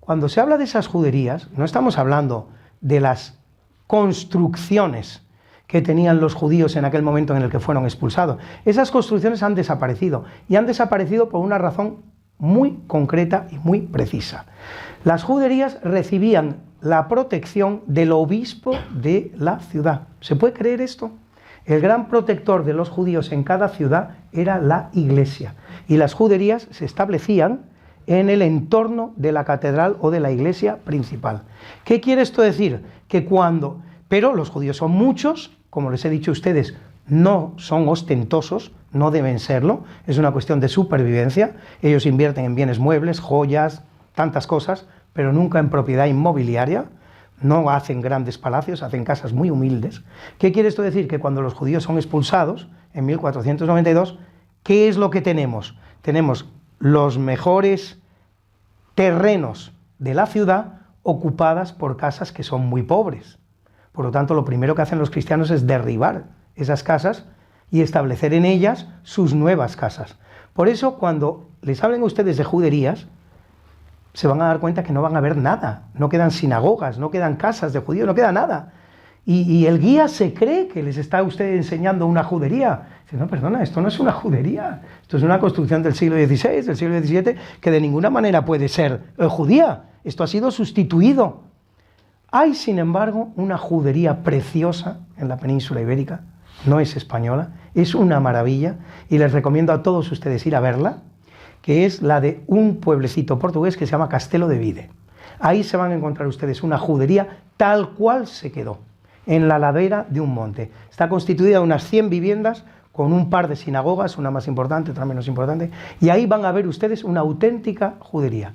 Cuando se habla de esas juderías, no estamos hablando de las construcciones que tenían los judíos en aquel momento en el que fueron expulsados. Esas construcciones han desaparecido, y han desaparecido por una razón muy concreta y muy precisa. Las juderías recibían la protección del obispo de la ciudad. ¿Se puede creer esto? El gran protector de los judíos en cada ciudad era la iglesia, y las juderías se establecían en el entorno de la catedral o de la iglesia principal. ¿Qué quiere esto decir? Pero los judíos son muchos, como les he dicho a ustedes, no son ostentosos, no deben serlo, es una cuestión de supervivencia. Ellos invierten en bienes muebles, joyas, tantas cosas, pero nunca en propiedad inmobiliaria. No hacen grandes palacios, hacen casas muy humildes. ¿Qué quiere esto decir? Que cuando los judíos son expulsados, en 1492, ¿qué es lo que tenemos? Tenemos los mejores terrenos de la ciudad ocupadas por casas que son muy pobres. Por lo tanto, lo primero que hacen los cristianos es derribar esas casas y establecer en ellas sus nuevas casas. Por eso, cuando les hablen a ustedes de juderías, se van a dar cuenta que no van a ver nada. No quedan sinagogas, no quedan casas de judíos, no queda nada. Y el guía se cree que les está usted enseñando una judería. Dice, no, perdona, esto no es una judería. Esto es una construcción del siglo XVI, del siglo XVII, que de ninguna manera puede ser judía. Esto ha sido sustituido. Hay, sin embargo, una judería preciosa en la península ibérica. No es española, es una maravilla, y les recomiendo a todos ustedes ir a verla, que es la de un pueblecito portugués que se llama Castelo de Vide. Ahí se van a encontrar ustedes una judería tal cual se quedó, en la ladera de un monte. Está constituida de unas 100 viviendas con un par de sinagogas, una más importante, otra menos importante, y ahí van a ver ustedes una auténtica judería.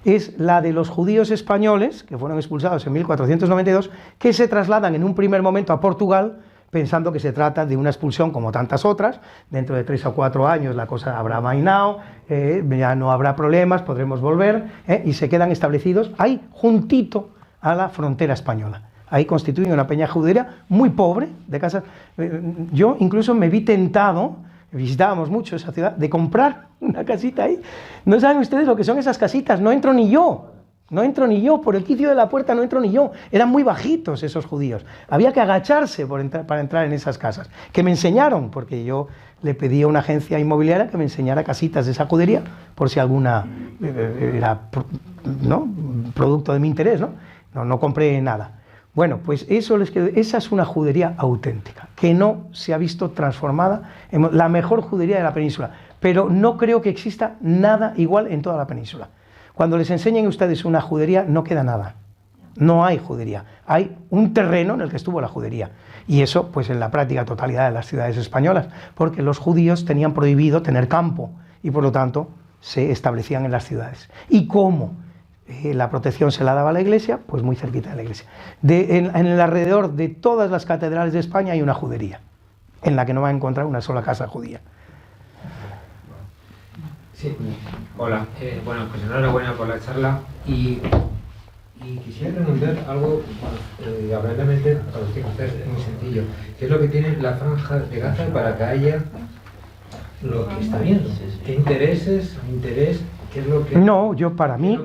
Es la de los judíos españoles, que fueron expulsados en 1492, que se trasladan en un primer momento a Portugal, pensando que se trata de una expulsión como tantas otras. Dentro de 3 o 4 años la cosa habrá amainado, ya no habrá problemas, podremos volver, y se quedan establecidos ahí, juntito a la frontera española. Ahí constituyen una pequeña judería muy pobre, de casas. Yo incluso me vi tentado, visitábamos mucho esa ciudad, de comprar una casita ahí. No saben ustedes lo que son esas casitas, no entro ni yo, por el quicio de la puerta no entro ni yo. Eran muy bajitos esos judíos, había que agacharse para entrar en esas casas, que me enseñaron, porque yo le pedí a una agencia inmobiliaria que me enseñara casitas de esa judería, por si alguna era producto de mi interés, no compré nada. Bueno, pues esa es una judería auténtica, que no se ha visto transformada en la mejor judería de la península, pero no creo que exista nada igual en toda la península. Cuando les enseñen a ustedes una judería, no queda nada, no hay judería, hay un terreno en el que estuvo la judería, y eso pues en la práctica totalidad de las ciudades españolas, porque los judíos tenían prohibido tener campo, y por lo tanto se establecían en las ciudades. ¿Y cómo? la protección se la daba a la Iglesia, pues muy cerquita de la Iglesia. En el alrededor de todas las catedrales de España hay una judería, en la que no va a encontrar una sola casa judía. Sí, hola, bueno, pues enhorabuena por la charla y quisiera preguntar algo aparentemente para usted es muy sencillo. ¿Qué es lo que tiene la Franja de Gaza para que haya lo que está viendo? ¿Qué intereses, interés? ¿Qué es lo que, no, yo para mí,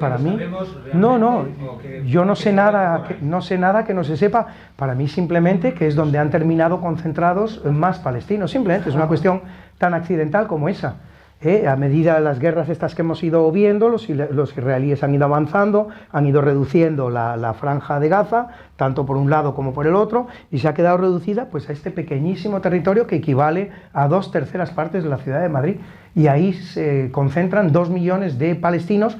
no, yo no sé nada que no se sepa. Para mí simplemente que es donde han terminado concentrados más palestinos, simplemente es una cuestión tan accidental como esa. A medida de las guerras estas que hemos ido viendo, los israelíes han ido avanzando, han ido reduciendo la Franja de Gaza, tanto por un lado como por el otro, y se ha quedado reducida pues a este pequeñísimo territorio que equivale a 2/3 partes de la ciudad de Madrid. Y ahí se concentran 2 millones de palestinos,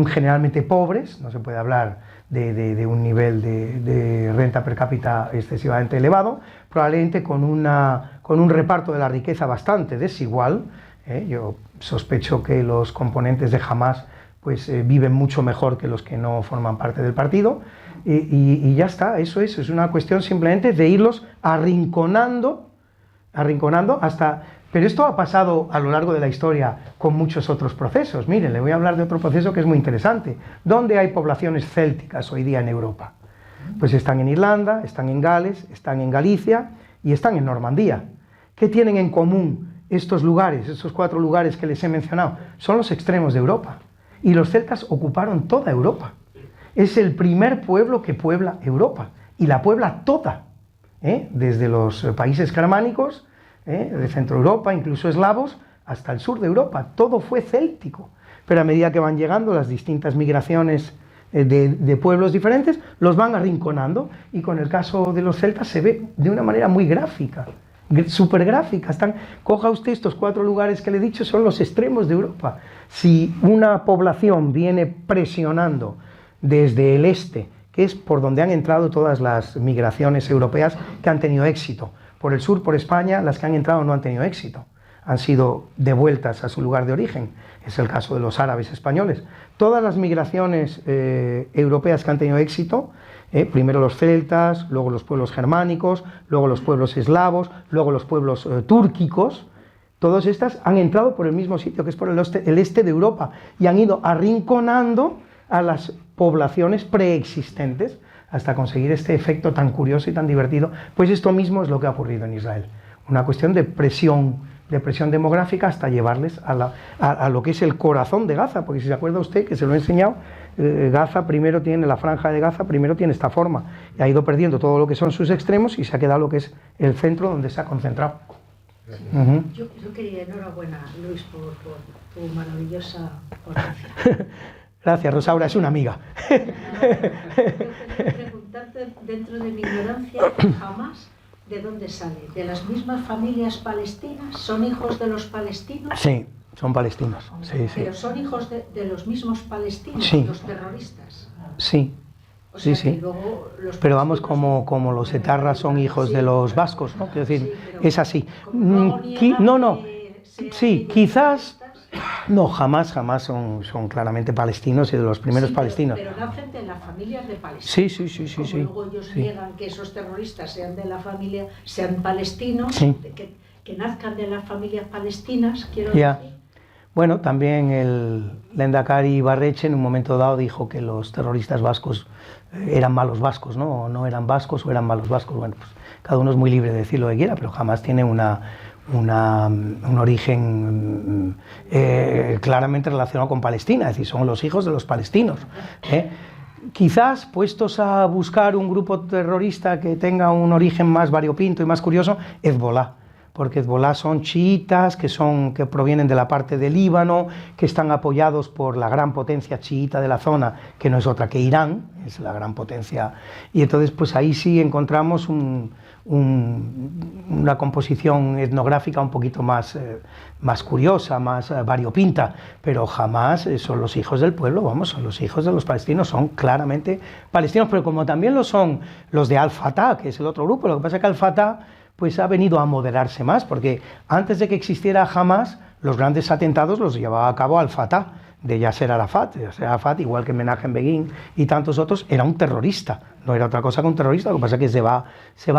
generalmente pobres, no se puede hablar de un nivel de renta per cápita excesivamente elevado, probablemente con un reparto de la riqueza bastante desigual. Yo sospecho que los componentes de Hamás pues, viven mucho mejor que los que no forman parte del partido, y ya está, eso es una cuestión simplemente de irlos arrinconando hasta... Pero esto ha pasado a lo largo de la historia con muchos otros procesos. Miren, le voy a hablar de otro proceso que es muy interesante. ¿Dónde hay poblaciones célticas hoy día en Europa? Pues están en Irlanda, están en Gales, están en Galicia y están en Normandía. ¿Qué tienen en común estos lugares, estos 4 lugares que les he mencionado? Son los extremos de Europa. Y los celtas ocuparon toda Europa. Es el primer pueblo que puebla Europa. Y la puebla toda. Desde los países germánicos, de Centro Europa, incluso eslavos, hasta el sur de Europa. Todo fue céltico. Pero a medida que van llegando las distintas migraciones de pueblos diferentes, los van arrinconando. Y con el caso de los celtas se ve de una manera muy gráfica. Súper gráfica. Coja usted estos 4 lugares que le he dicho, son los extremos de Europa. Si una población viene presionando desde el este, que es por donde han entrado todas las migraciones europeas que han tenido éxito, por el sur, por España, las que han entrado no han tenido éxito, han sido devueltas a su lugar de origen. Es el caso de los árabes españoles. Todas las migraciones europeas que han tenido éxito, primero los celtas, luego los pueblos germánicos, luego los pueblos eslavos, luego los pueblos túrquicos, todas estas han entrado por el mismo sitio, que es por el este de Europa, y han ido arrinconando a las poblaciones preexistentes hasta conseguir este efecto tan curioso y tan divertido. Pues esto mismo es lo que ha ocurrido en Israel. Una cuestión de presión demográfica hasta llevarles a lo que es el corazón de Gaza, porque si se acuerda usted, que se lo he enseñado, Gaza primero tiene, la Franja de Gaza primero tiene esta forma, y ha ido perdiendo todo lo que son sus extremos y se ha quedado lo que es el centro donde se ha concentrado. Yo quería, enhorabuena Luis por tu maravillosa ponencia. Gracias, Rosaura, es una amiga. Yo quería preguntarte, dentro de mi ignorancia, jamás, ¿de dónde sale? ¿De las mismas familias palestinas? ¿Son hijos de los palestinos? Sí, son palestinos. Sí, sí. ¿Pero son hijos de los mismos palestinos, sí, los terroristas? Sí. O sea, sí, sí. Pero vamos, como los etarras son hijos de los vascos, ¿no? Quiero decir, sí, es así. Sí, quizás... No, jamás son claramente palestinos y de los primeros palestinos. Pero nacen de las familias de palestinos. Sí. Como luego ellos niegan que esos terroristas sean de la familia, sean palestinos, que nazcan de las familias palestinas, quiero decir. Bueno, también el Lehendakari Ibarretxe en un momento dado dijo que los terroristas vascos eran malos vascos, ¿no? O no eran vascos o eran malos vascos. Bueno, pues cada uno es muy libre de decir lo que quiera, pero jamás tiene un origen claramente relacionado con Palestina, es decir, son los hijos de los palestinos. Quizás, puestos a buscar un grupo terrorista que tenga un origen más variopinto y más curioso, Hezbollah, porque Hezbollah son chiitas, que provienen de la parte del Líbano, que están apoyados por la gran potencia chiita de la zona, que no es otra que Irán, es la gran potencia, y entonces pues ahí sí encontramos una composición etnográfica un poquito más curiosa, más variopinta, pero jamás son los hijos del pueblo, vamos, son los hijos de los palestinos, son claramente palestinos, pero como también lo son los de Al-Fatah, que es el otro grupo. Lo que pasa es que Al-Fatah pues ha venido a moderarse más, porque antes de que existiera Hamas, los grandes atentados los llevaba a cabo Al-Fatah, de Yasser Arafat. Yasser Arafat, igual que Menachem Begin y tantos otros, era un terrorista, no era otra cosa que un terrorista. Lo que pasa es que se va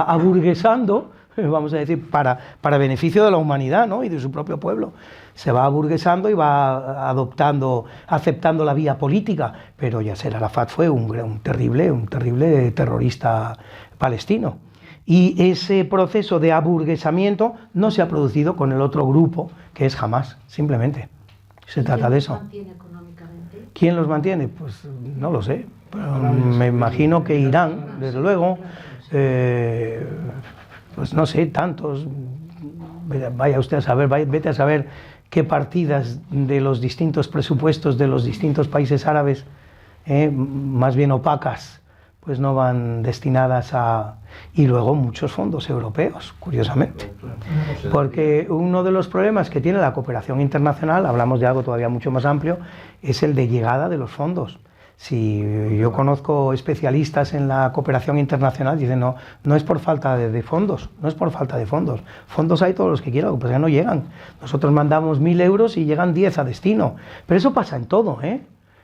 aburguesando, vamos a decir, para beneficio de la humanidad, ¿no?, y de su propio pueblo. Se va aburguesando y va aceptando la vía política, pero Yasser Arafat fue un terrible terrorista palestino. Y ese proceso de aburguesamiento no se ha producido con el otro grupo, que es Hamás, simplemente. Se trata de eso. ¿Quién los mantiene económicamente? ¿Quién los mantiene? Pues no lo sé, pero me imagino que Irán, desde luego, pues no sé, tantos, vaya usted a saber, vete a saber qué partidas de los distintos presupuestos de los distintos países árabes, más bien opacas, pues no van destinadas a... Y luego muchos fondos europeos, curiosamente. Porque uno de los problemas que tiene la cooperación internacional, hablamos de algo todavía mucho más amplio, es el de llegada de los fondos. Si yo conozco especialistas en la cooperación internacional, dicen no es por falta de fondos, no es por falta de fondos. Fondos hay todos los que quieran, pues ya no llegan. Nosotros mandamos 1.000 euros y llegan 10 a destino. Pero eso pasa en todo, ¿eh?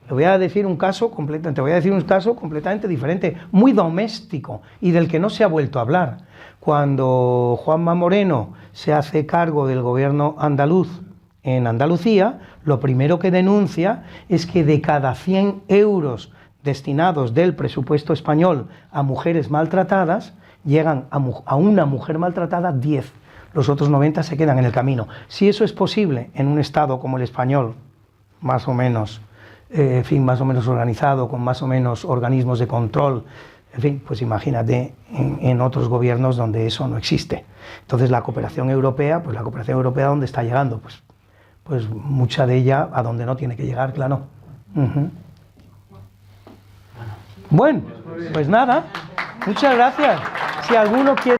Te voy a decir un caso completamente diferente, muy doméstico y del que no se ha vuelto a hablar. Cuando Juanma Moreno se hace cargo del gobierno andaluz en Andalucía, lo primero que denuncia es que de cada 100 euros destinados del presupuesto español a mujeres maltratadas, llegan a una mujer maltratada 10. Los otros 90 se quedan en el camino. Si eso es posible en un estado como el español, más o menos, más o menos organizado, con más o menos organismos de control, en fin, pues imagínate en otros gobiernos donde eso no existe. Entonces la cooperación europea, ¿dónde está llegando? Pues mucha de ella a donde no tiene que llegar, claro. Bueno, pues nada, muchas gracias. Si alguno quiere...